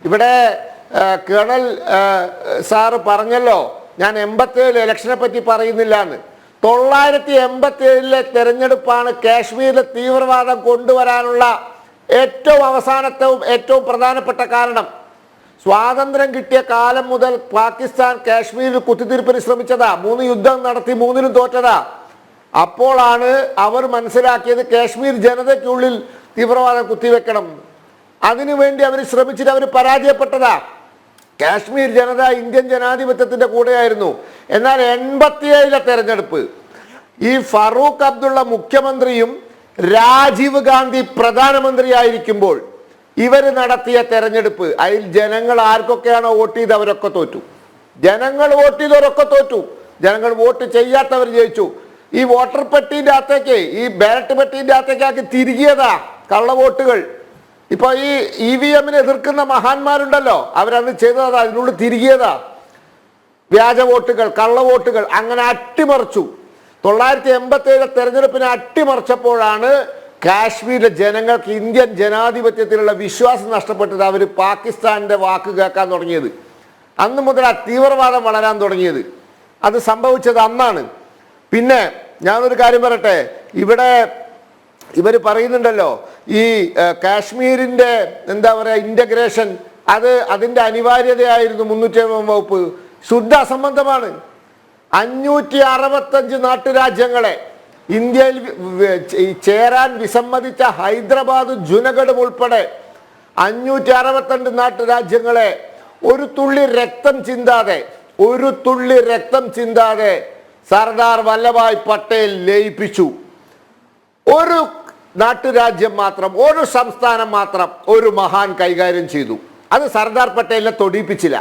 ഇവിടെ കേണൽ സാറ് പറഞ്ഞല്ലോ, ഞാൻ 87 ഇലക്ഷനെ പറ്റി പറയുന്നില്ല എന്ന്. 987 തെരഞ്ഞെടുപ്പാണ് കാശ്മീരിലെ തീവ്രവാദം കൊണ്ടുവരാനുള്ള ഏറ്റവും അവസാനത്തെയും ഏറ്റവും പ്രധാനപ്പെട്ട കാരണം. സ്വാതന്ത്ര്യം കിട്ടിയ കാലം മുതൽ പാകിസ്ഥാൻ കാശ്മീരിൽ കുത്തിത്തിരിപ്പിന് ശ്രമിച്ചതാ. 3 യുദ്ധം നടത്തി, 3നും തോറ്റതാ. അപ്പോഴാണ് അവർ മനസ്സിലാക്കിയത് കാശ്മീർ ജനതയ്ക്കുള്ളിൽ തീവ്രവാദം കുത്തിവെക്കണം. അതിനുവേണ്ടി അവർ ശ്രമിച്ചിട്ട് അവർ പരാജയപ്പെട്ടതാ. കാശ്മീർ ജനത ഇന്ത്യൻ ജനാധിപത്യത്തിന്റെ കൂടെയായിരുന്നു. എന്നാൽ 87 തെരഞ്ഞെടുപ്പ് ഈ ഫറൂഖ് അബ്ദുള്ള മുഖ്യമന്ത്രിയും രാജീവ് ഗാന്ധി പ്രധാനമന്ത്രിയായിരിക്കുമ്പോൾ ഇവർ നടത്തിയ തെരഞ്ഞെടുപ്പ്, അതിൽ ജനങ്ങൾ ആർക്കൊക്കെയാണോ വോട്ട് ചെയ്ത് അവരൊക്കെ തോറ്റു. ജനങ്ങൾ വോട്ട് ചെയ്തവരൊക്കെ തോറ്റു. ജനങ്ങൾ വോട്ട് ചെയ്യാത്തവർ ജയിച്ചു. ഈ വോട്ടർ പെട്ടീൻ്റെ അകത്തേക്ക്, ഈ ബാലറ്റ് പെട്ടീൻ്റെ അകത്തേക്കാക്കി തിരികിയതാ കള്ളവോട്ടുകൾ. ഇപ്പൊ ഈ EVM എതിർക്കുന്ന മഹാന്മാരുണ്ടല്ലോ, അവരന്ന് ചെയ്തതാ, അതിനുള്ളിൽ തിരികിയതാ വ്യാജ വോട്ടുകൾ, കള്ളവോട്ടുകൾ. അങ്ങനെ അട്ടിമറിച്ചു. 987 തെരഞ്ഞെടുപ്പിനെ അട്ടിമറിച്ചപ്പോഴാണ് കാശ്മീരിലെ ജനങ്ങൾക്ക് ഇന്ത്യൻ ജനാധിപത്യത്തിലുള്ള വിശ്വാസം നഷ്ടപ്പെട്ടത്. അവർ പാകിസ്ഥാന്റെ വാക്ക് കേൾക്കാൻ തുടങ്ങിയത് അന്ന് മുതൽ ആ തീവ്രവാദം വളരാൻ തുടങ്ങിയത്. അത് സംഭവിച്ചത് അന്നാണ്. പിന്നെ ഞാനൊരു കാര്യം പറയട്ടെ, ഇവിടെ ഇവർ പറയുന്നുണ്ടല്ലോ ഈ കാശ്മീരിന്റെ എന്താ പറയുക ഇന്റഗ്രേഷൻ, അതിന്റെ അനിവാര്യതയായിരുന്നു 307 വകുപ്പ്. ശുദ്ധ അസംബന്ധമാണ്. 565 നാട്ടുരാജ്യങ്ങളെ ഇന്ത്യയിൽ ചേരാൻ വിസമ്മതിച്ച ഹൈദരാബാദ് ജുനഗഡും ഉൾപ്പെടെ 562 നാട്ടുരാജ്യങ്ങളെ ഒരു തുള്ളി രക്തം ചിന്താതെ സർദാർ വല്ലഭായ് പട്ടേൽ ലയിപ്പിച്ചു. ഒരു നാട്ടുരാജ്യം മാത്രം, ഒരു സംസ്ഥാനം മാത്രം ഒരു മഹാൻ കൈകാര്യം ചെയ്തു. അത് സർദാർ പട്ടേലിനെ തൊടിയിപ്പിച്ചില്ല.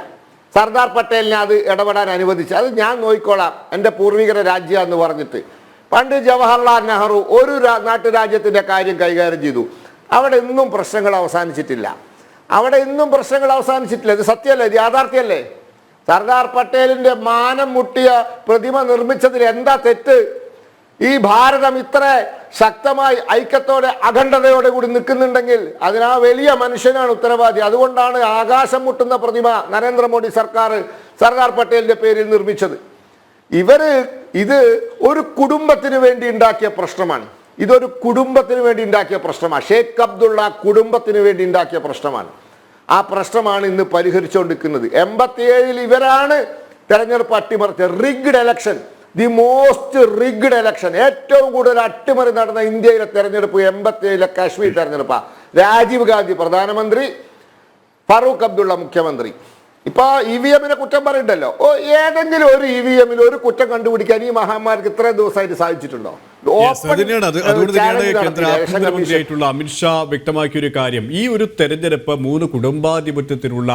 സർദാർ പട്ടേലിനെ അത് ഇടപെടാൻ അനുവദിച്ചു. അത് ഞാൻ നോക്കിക്കോളാം, എൻ്റെ പൂർവികരുടെ രാജ്യം എന്ന് പറഞ്ഞിട്ട്. പണ്ട് ജവഹർലാൽ നെഹ്റു ഒരു നാട്ടുരാജ്യത്തിൻ്റെ കാര്യം കൈകാര്യം ചെയ്തു. അവിടെ ഇന്നും പ്രശ്നങ്ങൾ അവസാനിച്ചിട്ടില്ല. ഇത് സത്യമല്ലേ? ഇത് യാഥാർത്ഥ്യമല്ലേ? സർദാർ പട്ടേലിന്റെ മാനം മുട്ടിയ പ്രതിമ നിർമ്മിച്ചതിൽ എന്താ തെറ്റ്? ഈ ഭാരതം ഇത്ര ശക്തമായി ഐക്യത്തോടെ അഖണ്ഡതയോടെ കൂടി നിൽക്കുന്നുണ്ടെങ്കിൽ അതിനാ വലിയ മനുഷ്യനാണ് ഉത്തരവാദി. അതുകൊണ്ടാണ് ആകാശം മുട്ടുന്ന പ്രതിമ നരേന്ദ്രമോദി സർക്കാർ സർദാർ പട്ടേലിന്റെ പേരിൽ നിർമ്മിച്ചത്. ഇത് ഒരു കുടുംബത്തിന് വേണ്ടി ഉണ്ടാക്കിയ പ്രശ്നമാണ്. ഇതൊരു കുടുംബത്തിന് വേണ്ടി ഉണ്ടാക്കിയ പ്രശ്നമാണ്. ഷേഖ് അബ്ദുള്ള കുടുംബത്തിന് വേണ്ടി ഉണ്ടാക്കിയ പ്രശ്നമാണ്. ആ പ്രശ്നമാണ് ഇന്ന് പരിഹരിച്ചുകൊണ്ടിരിക്കുന്നത്. 87 ഇവരാണ് തെരഞ്ഞെടുപ്പ് അട്ടിമറിച്ചത്. Rigged election, the most rigged election. ഏറ്റവും കൂടുതൽ അട്ടിമറി നടന്ന ഇന്ത്യയിലെ തെരഞ്ഞെടുപ്പ് 87 കാശ്മീർ തെരഞ്ഞെടുപ്പാണ്. രാജീവ് ഗാന്ധി പ്രധാനമന്ത്രി, ഫറൂഖ് അബ്ദുള്ള മുഖ്യമന്ത്രി. ഇപ്പൊ EVM-നെ കുറ്റം പറയണ്ടല്ലോ. ഏതെങ്കിലും ഒരു EVM-ൽ ഒരു കുറ്റം കണ്ടുപിടിക്കാൻ ഈ മഹാന്മാർക്ക് ഇത്രയും ദിവസമായിട്ട് സാധിച്ചിട്ടുണ്ടോ? അതുകൊണ്ട് തന്നെയാണ് കേന്ദ്ര ആഭ്യന്തരമന്ത്രിയായിട്ടുള്ള അമിത്ഷാ വ്യക്തമാക്കിയ ഒരു കാര്യം, ഈ ഒരു തെരഞ്ഞെടുപ്പ് 3 കുടുംബാധിപത്യത്തിനുള്ള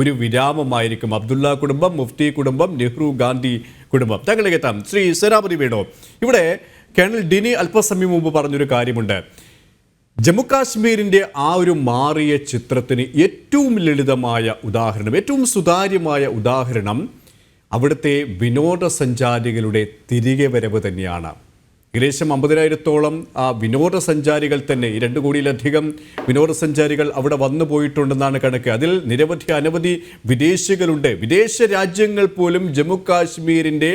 ഒരു വിരാമമായിരിക്കും. അബ്ദുള്ള കുടുംബം, മുഫ്തി കുടുംബം, നെഹ്റു ഗാന്ധി കുടുംബം. താങ്കളിലേക്ക് എത്താം. ശ്രീ സേനാപതി വേണോ, ഇവിടെ കേണൽ ഡിനി അല്പസമയം മുമ്പ് പറഞ്ഞൊരു കാര്യമുണ്ട്. ജമ്മു കാശ്മീരിൻ്റെ ആ ഒരു മാറിയ ചിത്രത്തിന് ഏറ്റവും ലളിതമായ ഉദാഹരണം, ഏറ്റവും സുതാര്യമായ ഉദാഹരണം അവിടുത്തെ വിനോദസഞ്ചാരികളുടെ തിരികെ വരവ് തന്നെയാണ്. ഏകദേശം 50,000-ഓളം വിനോദസഞ്ചാരികൾ തന്നെ, 2 കോടിയിലധികം വിനോദസഞ്ചാരികൾ അവിടെ വന്നു പോയിട്ടുണ്ടെന്നാണ് കണക്ക്. അതിൽ അനവധി വിദേശികളുണ്ട്. വിദേശ രാജ്യങ്ങൾ പോലും ജമ്മു കാശ്മീരിൻ്റെ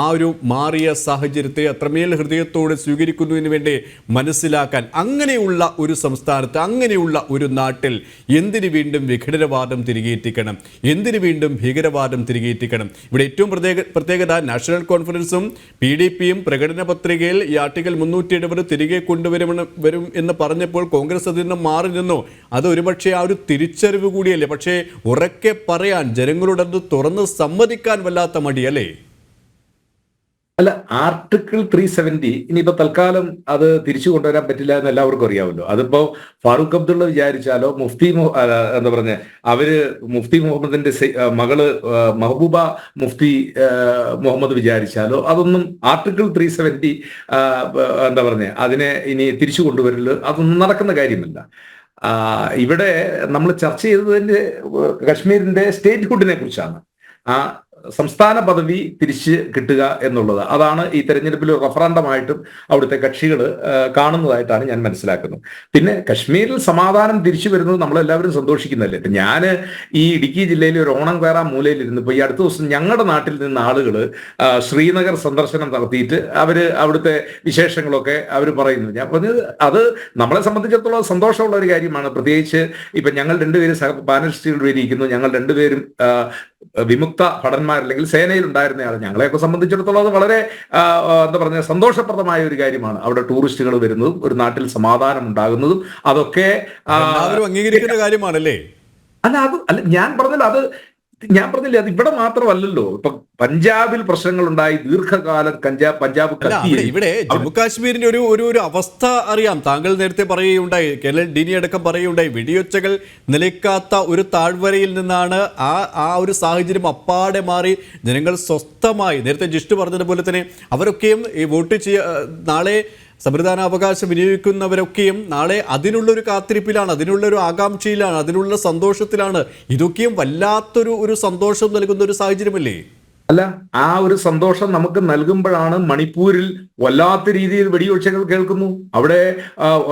ആ ഒരു മാറിയ സാഹചര്യത്തെ അത്രമേൽ ഹൃദയത്തോടെ സ്വീകരിക്കുന്നതിന് വേണ്ടി മനസ്സിലാക്കാൻ, അങ്ങനെയുള്ള ഒരു സംസ്ഥാനത്ത്, അങ്ങനെയുള്ള ഒരു നാട്ടിൽ എന്തിനു വീണ്ടും വിഘടനവാദം തിരികെയെത്തിക്കണം, എന്തിനു വീണ്ടും ഭീകരവാദം തിരികെയെത്തിക്കണം? ഇവിടെ ഏറ്റവും പ്രത്യേകത നാഷണൽ കോൺഫറൻസും PDP-യും പ്രകടന പത്രികയിൽ ഈ ആർട്ടിക്കിൾ 370 തിരികെ വരും എന്ന് പറഞ്ഞപ്പോൾ കോൺഗ്രസ് അതിൽ നിന്ന് മാറി നിന്നു. അത് ഒരുപക്ഷെ ആ ഒരു തിരിച്ചറിവ് കൂടിയല്ലേ? പക്ഷേ ഉറക്കെ പറയാൻ, ജനങ്ങളോടത് തുറന്ന് സമ്മതിക്കാൻ വല്ലാത്ത മടിയല്ലേ? അല്ല, ആർട്ടിക്കിൾ 370 ഇനിയിപ്പോ തൽക്കാലം അത് തിരിച്ചു കൊണ്ടുവരാൻ പറ്റില്ല എന്ന് എല്ലാവർക്കും അറിയാമല്ലോ. അതിപ്പോ ഫാറൂഖ് അബ്ദുള്ള വിചാരിച്ചാലോ, എന്താ പറഞ്ഞ മുഫ്തി മുഹമ്മദിന്റെ മകള് മെഹബൂബ മുഫ്തി മുഹമ്മദ് വിചാരിച്ചാലോ അതൊന്നും ആർട്ടിക്കിൾ 370 എന്താ പറഞ്ഞ അതിനെ ഇനി തിരിച്ചു കൊണ്ടുവരല് അതൊന്നും നടക്കുന്ന കാര്യമല്ല. ഇവിടെ നമ്മൾ ചർച്ച ചെയ്തതിന്റെ കാശ്മീരിന്റെ സ്റ്റേറ്റ്ഹുഡിനെ കുറിച്ചാണ്. ആ സംസ്ഥാന പദവി തിരിച്ച് കിട്ടുക എന്നുള്ളത്, അതാണ് ഈ തെരഞ്ഞെടുപ്പിൽ റഫറണ്ടമായിട്ടും അവിടുത്തെ കക്ഷികൾ കാണുന്നതായിട്ടാണ് ഞാൻ മനസ്സിലാക്കുന്നത്. പിന്നെ കശ്മീരിൽ സമാധാനം തിരിച്ചു വരുന്നത് നമ്മളെല്ലാവരും സന്തോഷിക്കുന്നതല്ലേ. ഇപ്പം ഞാൻ ഈ ഇടുക്കി ജില്ലയിൽ ഒരു ഓണം കയറാൻ മൂലയിലിരുന്നപ്പോൾ ഈ അടുത്ത ദിവസം ഞങ്ങളുടെ നാട്ടിൽ നിന്ന് ആളുകൾ ശ്രീനഗർ സന്ദർശനം നടത്തിയിട്ട് അവിടുത്തെ വിശേഷങ്ങളൊക്കെ അവർ പറയുന്നു. ഞാൻ പറഞ്ഞത് അത് നമ്മളെ സംബന്ധിച്ചിടത്തോളം സന്തോഷമുള്ള ഒരു കാര്യമാണ്. പ്രത്യേകിച്ച് ഇപ്പം ഞങ്ങൾ 2 പേരും പാനലിസ്റ്റുകൾ വരിയിരിക്കുന്നു. ഞങ്ങൾ 2 പേരും വിമുക്ത ഭടന്മാർ അല്ലെങ്കിൽ സേനയിൽ ഉണ്ടായിരുന്നയാൾ. ഞങ്ങളെയൊക്കെ സംബന്ധിച്ചിടത്തോളം അത് വളരെ എന്താ പറഞ്ഞ സന്തോഷപ്രദമായ ഒരു കാര്യമാണ്. അവിടെ ടൂറിസ്റ്റുകൾ വരുന്നതും ഒരു നാട്ടിൽ സമാധാനം ഉണ്ടാകുന്നതും അതൊക്കെ അംഗീകരിക്കുന്ന കാര്യമാണല്ലേ? അല്ല ഞാൻ പറഞ്ഞില്ലേ അത് ഇവിടെ മാത്രമല്ലല്ലോ. ഇപ്പൊ പഞ്ചാബിൽ പ്രശ്നങ്ങൾ ഉണ്ടായി ദീർഘകാലം. പഞ്ചാബ് ഇവിടെ ജമ്മു കാശ്മീരിന്റെ ഒരു അവസ്ഥ അറിയാം. താങ്കൾ നേരത്തെ പറയുകയുണ്ടായി, കേരള ഡിനി അടക്കം പറയുകയുണ്ടായി, വെടിയൊച്ചകൾ നിലയ്ക്കാത്ത ഒരു താഴ്വരയിൽ നിന്നാണ് ആ ഒരു സാഹചര്യം അപ്പാടെ മാറി ജനങ്ങൾ സ്വസ്ഥമായി, നേരത്തെ ജിഷ്ട് പറഞ്ഞതുപോലെ തന്നെ അവരൊക്കെയും ഈ വോട്ട് നാളെ സമ്മതിദാനാവകാശം വിനിയോഗിക്കുന്നവരൊക്കെയും നാളെ അതിനുള്ളൊരു കാത്തിരിപ്പിലാണ്, അതിനുള്ളൊരു ആകാംക്ഷയിലാണ്, അതിനുള്ള സന്തോഷത്തിലാണ്. ഇതൊക്കെയും വല്ലാത്തൊരു സന്തോഷം നൽകുന്ന ഒരു സാഹചര്യമല്ലേ? അല്ല, ആ ഒരു സന്തോഷം നമുക്ക് നൽകുമ്പോഴാണ് മണിപ്പൂരിൽ വല്ലാത്ത രീതിയിൽ വെടിയൊച്ചകൾ കേൾക്കുന്നു. അവിടെ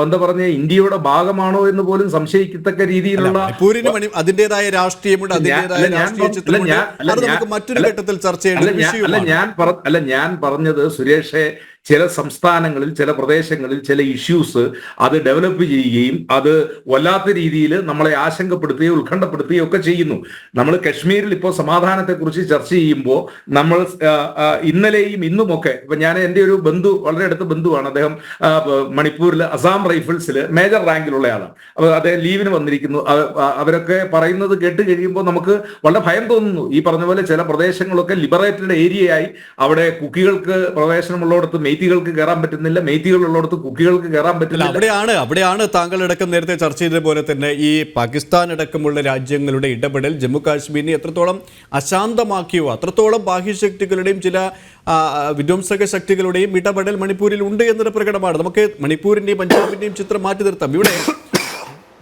എന്താ പറഞ്ഞ ഇന്ത്യയുടെ ഭാഗമാണോ എന്ന് പോലും സംശയിക്കത്തക്ക രീതിയിലുള്ള മണിപ്പൂരിന് അതിന്റേതായ രാഷ്ട്രീയമുണ്ട്, അതിന്റേതായ രാഷ്ട്രീയ ചിത്രമുണ്ട്. അത് നമുക്ക് മറ്റൊരു ഘട്ടത്തിൽ ചർച്ച ചെയ്യേണ്ട വിഷയമാണ്. ഞാൻ പറഞ്ഞത് സുരേഷെ, ചില സംസ്ഥാനങ്ങളിൽ, ചില പ്രദേശങ്ങളിൽ ചില ഇഷ്യൂസ് അത് ഡെവലപ്പ് ചെയ്യുകയും അത് വല്ലാത്ത രീതിയിൽ നമ്മളെ ആശങ്കപ്പെടുത്തുകയോ ഉത്കണ്ഠപ്പെടുത്തുകയോ ഒക്കെ ചെയ്യുന്നു. നമ്മൾ കശ്മീരിൽ ഇപ്പോൾ സമാധാനത്തെക്കുറിച്ച് ചർച്ച ചെയ്യുമ്പോൾ നമ്മൾ ഇന്നലെയും ഇന്നുമൊക്കെ, ഇപ്പൊ ഞാൻ എൻ്റെ ഒരു ബന്ധു, വളരെ അടുത്ത ബന്ധുവാണ് അദ്ദേഹം, മണിപ്പൂരിൽ അസാം റൈഫിൾസിൽ മേജർ റാങ്കിലുള്ള ആളാണ്. അപ്പോൾ അദ്ദേഹം ലീവിന് വന്നിരിക്കുന്നു. അവരൊക്കെ പറയുന്നത് കേട്ട് കഴിയുമ്പോൾ നമുക്ക് വളരെ ഭയം തോന്നുന്നു. ഈ പറഞ്ഞ പോലെ ചില പ്രദേശങ്ങളൊക്കെ ലിബറേറ്റഡ് ഏരിയയായി, അവിടെ കുക്കികൾക്ക് പ്രവേശനമുള്ളിടത്ത് മെയ്തികൾക്ക് കയറാൻ പറ്റുന്നില്ല, മെയ്തികളുള്ളിടത്ത് കുക്കികൾക്ക് കയറാൻ പറ്റുന്നില്ല. അവിടെയാണ് താങ്കളടക്കം നേരത്തെ ചർച്ച ചെയ്തതുപോലെ തന്നെ ഈ പാകിസ്ഥാൻ അടക്കമുള്ള രാജ്യങ്ങളുടെ ഇടപെടൽ ജമ്മു കാശ്മീരിനെ എത്രത്തോളം അശാന്തമാക്കിയോ അത്രത്തോളം ബാഹ്യശക്തികളുടെയും ചില വിധ്വംസക ശക്തികളുടെയും ഇടപെടൽ മണിപ്പൂരിൽ ഉണ്ട് എന്നത് പ്രകടമാണ്. നമുക്ക് മണിപ്പൂരിന്റെയും പഞ്ചാബിന്റെയും ചിത്രം മാറ്റി നിർത്താം. ഇവിടെ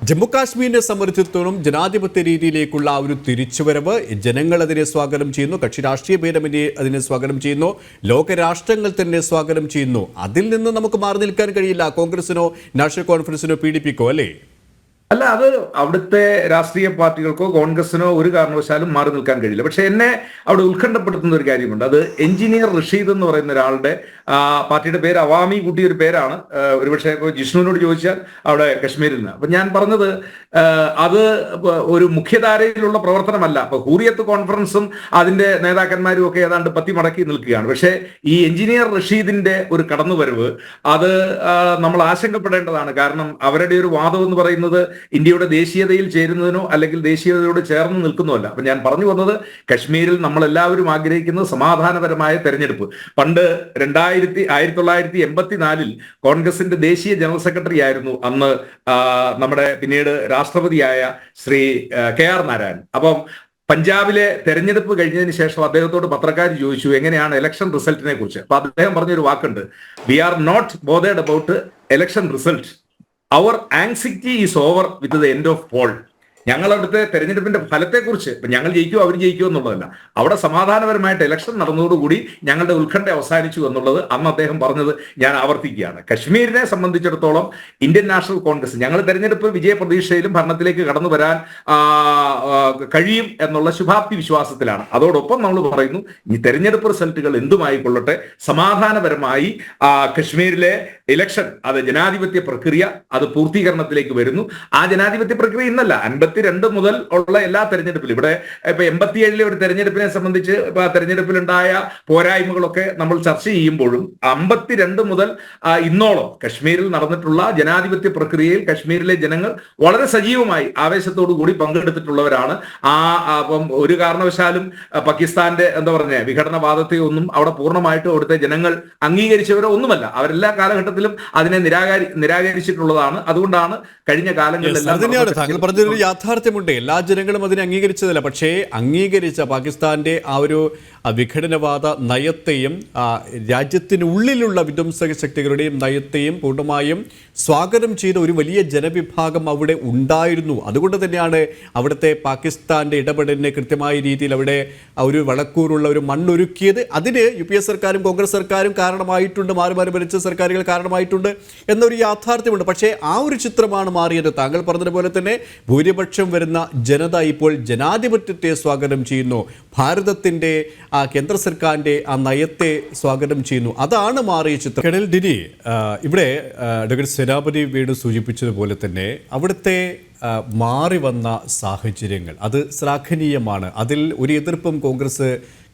ജമ്മു കാശ്മീരിനെ സംബന്ധിച്ചിടത്തോളം ജനാധിപത്യ രീതിയിലേക്കുള്ള ഒരു തിരിച്ചുവരവ്, ജനങ്ങൾ അതിനെ സ്വാഗതം ചെയ്യുന്നു, കക്ഷി രാഷ്ട്രീയ ഭേദമന്യേ അതിനെ സ്വാഗതം ചെയ്യുന്നു, ലോകരാഷ്ട്രങ്ങൾ തന്നെ സ്വാഗതം ചെയ്യുന്നു. അതിൽ നിന്ന് നമുക്ക് മാറി നിൽക്കാൻ കഴിയില്ല കോൺഗ്രസിനോ നാഷണൽ കോൺഫറൻസിനോ PDPക്കോ, അല്ലേ? അല്ല, അത് അവിടുത്തെ രാഷ്ട്രീയ പാർട്ടികൾക്കോ കോൺഗ്രസിനോ ഒരു കാരണവശാലും മാറി നിൽക്കാൻ കഴിയില്ല. പക്ഷെ എന്നെ അവിടെ ഉത്കണ്ഠപ്പെടുത്തുന്ന ഒരു കാര്യമുണ്ട്. അത് എഞ്ചിനീയർ റഷീദ് എന്ന് പറയുന്ന ഒരാളുടെ, പാർട്ടിയുടെ പേര് അവാമി കൂട്ടിയൊരു പേരാണ്. ഒരുപക്ഷെ ജിഷ്ണുവിനോട് ചോദിച്ചാൽ അവിടെ കശ്മീരിൽ നിന്ന്. അപ്പൊ ഞാൻ പറഞ്ഞത് അത് ഒരു മുഖ്യധാരയിലുള്ള പ്രവർത്തനമല്ല. അപ്പൊ ഹൂറിയത്ത് കോൺഫറൻസും അതിന്റെ നേതാക്കന്മാരും ഒക്കെ ഏതാണ്ട് പത്തി മടക്കി നിൽക്കുകയാണ്. പക്ഷേ ഈ എഞ്ചിനീയർ റഷീദിന്റെ ഒരു കടന്നുവരവ് അത് നമ്മൾ ആശങ്കപ്പെടേണ്ടതാണ്. കാരണം അവരുടെ ഒരു വാദം എന്ന് പറയുന്നത് ഇന്ത്യയുടെ ദേശീയതയിൽ ചേരുന്നതിനോ അല്ലെങ്കിൽ ദേശീയതയോട് ചേർന്ന് നിൽക്കുന്നതല്ല. അപ്പൊ ഞാൻ പറഞ്ഞു വന്നത്, കശ്മീരിൽ നമ്മൾ എല്ലാവരും ആഗ്രഹിക്കുന്നത് സമാധാനപരമായ തെരഞ്ഞെടുപ്പ്. പണ്ട് 1984 കോൺഗ്രസിന്റെ ദേശീയ ജനറൽ സെക്രട്ടറി ആയിരുന്നു അന്ന് നമ്മുടെ പിന്നീട് രാഷ്ട്രപതിയായ ശ്രീ KR നാരായൺ. അപ്പം പഞ്ചാബിലെ തെരഞ്ഞെടുപ്പ് കഴിഞ്ഞതിന് ശേഷം അദ്ദേഹത്തോട് പത്രക്കാർ ചോദിച്ചു എങ്ങനെയാണ് ഇലക്ഷൻ റിസൾട്ടിനെ കുറിച്ച്. അപ്പൊ അദ്ദേഹം പറഞ്ഞൊരു വാക്കുണ്ട്, we are not bothered about election result, അവർ anxiety is over with the end of poll. ഞങ്ങളവിടുത്തെ തെരഞ്ഞെടുപ്പിന്റെ ഫലത്തെക്കുറിച്ച്, ഇപ്പൊ ഞങ്ങൾ ജയിക്കുമോ അവർ ജയിക്കുമോ എന്നുള്ളതല്ല, അവിടെ സമാധാനപരമായിട്ട് ഇലക്ഷൻ നടന്നതോടുകൂടി ഞങ്ങളുടെ ഉത്കണ്ഠ അവസാനിച്ചു എന്നുള്ളത് അന്ന് അദ്ദേഹം പറഞ്ഞത് ഞാൻ ആവർത്തിക്കുകയാണ്. കശ്മീരിനെ സംബന്ധിച്ചിടത്തോളം ഇന്ത്യൻ നാഷണൽ കോൺഗ്രസ് ഞങ്ങൾ തെരഞ്ഞെടുപ്പ് വിജയപ്രതീക്ഷയിലും ഭരണത്തിലേക്ക് കടന്നു വരാൻ കഴിയും എന്നുള്ള ശുഭാപ്തി വിശ്വാസത്തിലാണ്. അതോടൊപ്പം നമ്മൾ പറയുന്നു, ഈ തെരഞ്ഞെടുപ്പ് റിസൾട്ടുകൾ എന്തുമായിക്കൊള്ളട്ടെ, സമാധാനപരമായി കശ്മീരിലെ ഇലക്ഷൻ, അത് ജനാധിപത്യ പ്രക്രിയ, അത് പൂർത്തീകരണത്തിലേക്ക് വരുന്നു. ആ ജനാധിപത്യ പ്രക്രിയ ഇന്നല്ല, 52 മുതൽ ഉള്ള എല്ലാ തെരഞ്ഞെടുപ്പിലും, ഇവിടെ ഇപ്പൊ 87 ഒരു തെരഞ്ഞെടുപ്പിനെ സംബന്ധിച്ച് ഇപ്പൊ ആ തെരഞ്ഞെടുപ്പിലുണ്ടായ പോരായ്മകളൊക്കെ നമ്മൾ ചർച്ച ചെയ്യുമ്പോഴും 52 മുതൽ ഇന്നോളം കശ്മീരിൽ നടന്നിട്ടുള്ള ജനാധിപത്യ പ്രക്രിയയിൽ കശ്മീരിലെ ജനങ്ങൾ വളരെ സജീവമായി ആവേശത്തോടു കൂടി പങ്കെടുത്തിട്ടുള്ളവരാണ്. അപ്പം ഒരു കാരണവശാലും പാകിസ്ഥാന്റെ എന്താ പറഞ്ഞ വിഘടനവാദത്തെ ഒന്നും അവിടെ പൂർണ്ണമായിട്ടും അവിടുത്തെ ജനങ്ങൾ അംഗീകരിച്ചവരോ ഒന്നുമല്ല. അവരെല്ലാ കാലഘട്ടത്തിലും അതിനെ നിരാകരിച്ചിട്ടുള്ളതാണ്. അതുകൊണ്ടാണ് കഴിഞ്ഞ കാലങ്ങളിലെല്ലാം താങ്കൾ പറഞ്ഞൊരു യാഥാർത്ഥ്യമുണ്ട്, എല്ലാ ജനങ്ങളും അതിനെ അംഗീകരിച്ചതല്ല. പക്ഷേ അംഗീകരിച്ച പാകിസ്ഥാന്റെ ആ ഒരു വിഘടനവാദ നയത്തെയും രാജ്യത്തിനുള്ളിലുള്ള വിധ്വംസക ശക്തികളുടെയും നയത്തെയും പൂർണ്ണമായും സ്വാഗതം ചെയ്ത ഒരു വലിയ ജനവിഭാഗം അവിടെ ഉണ്ടായിരുന്നു. അതുകൊണ്ട് തന്നെയാണ് അവിടുത്തെ പാകിസ്ഥാന്റെ ഇടപെടലിനെ കൃത്യമായ രീതിയിൽ അവിടെ ഒരു വളക്കൂറുള്ള ഒരു മണ്ണൊരുക്കിയത്. അതിന് UPA സർക്കാരും കോൺഗ്രസ് സർക്കാരും കാരണമായിട്ടുണ്ട്, മാറി മാറി ഭരിച്ച സർക്കാരുകൾ കാരണമായിട്ടുണ്ട് എന്നൊരു യാഥാർത്ഥ്യമുണ്ട്. പക്ഷേ ആ ഒരു ചിത്രമാണ് മാറിയത്. താങ്കൾ പറഞ്ഞതുപോലെ തന്നെ ഭൂരിപക്ഷം വരുന്ന ജനത ഇപ്പോൾ ജനാധിപത്യത്തെ സ്വാഗതം ചെയ്യുന്നു, ഭാരതത്തിന്റെ കേന്ദ്ര സർക്കാരിന്റെ ആ നയത്തെ സ്വാഗതം ചെയ്യുന്നു. അതാണ് മാറിയ ചിത്രം. കേണൽ ഡിനി, ഇവിടെ ഡോക്ടർ സേനാപതി വേണു സൂചിപ്പിച്ചതുപോലെ തന്നെ അവിടുത്തെ മാറി വന്ന സാഹചര്യങ്ങൾ അത് ശ്ലാഘനീയമാണ്. അതിൽ ഒരു എതിർപ്പും കോൺഗ്രസ്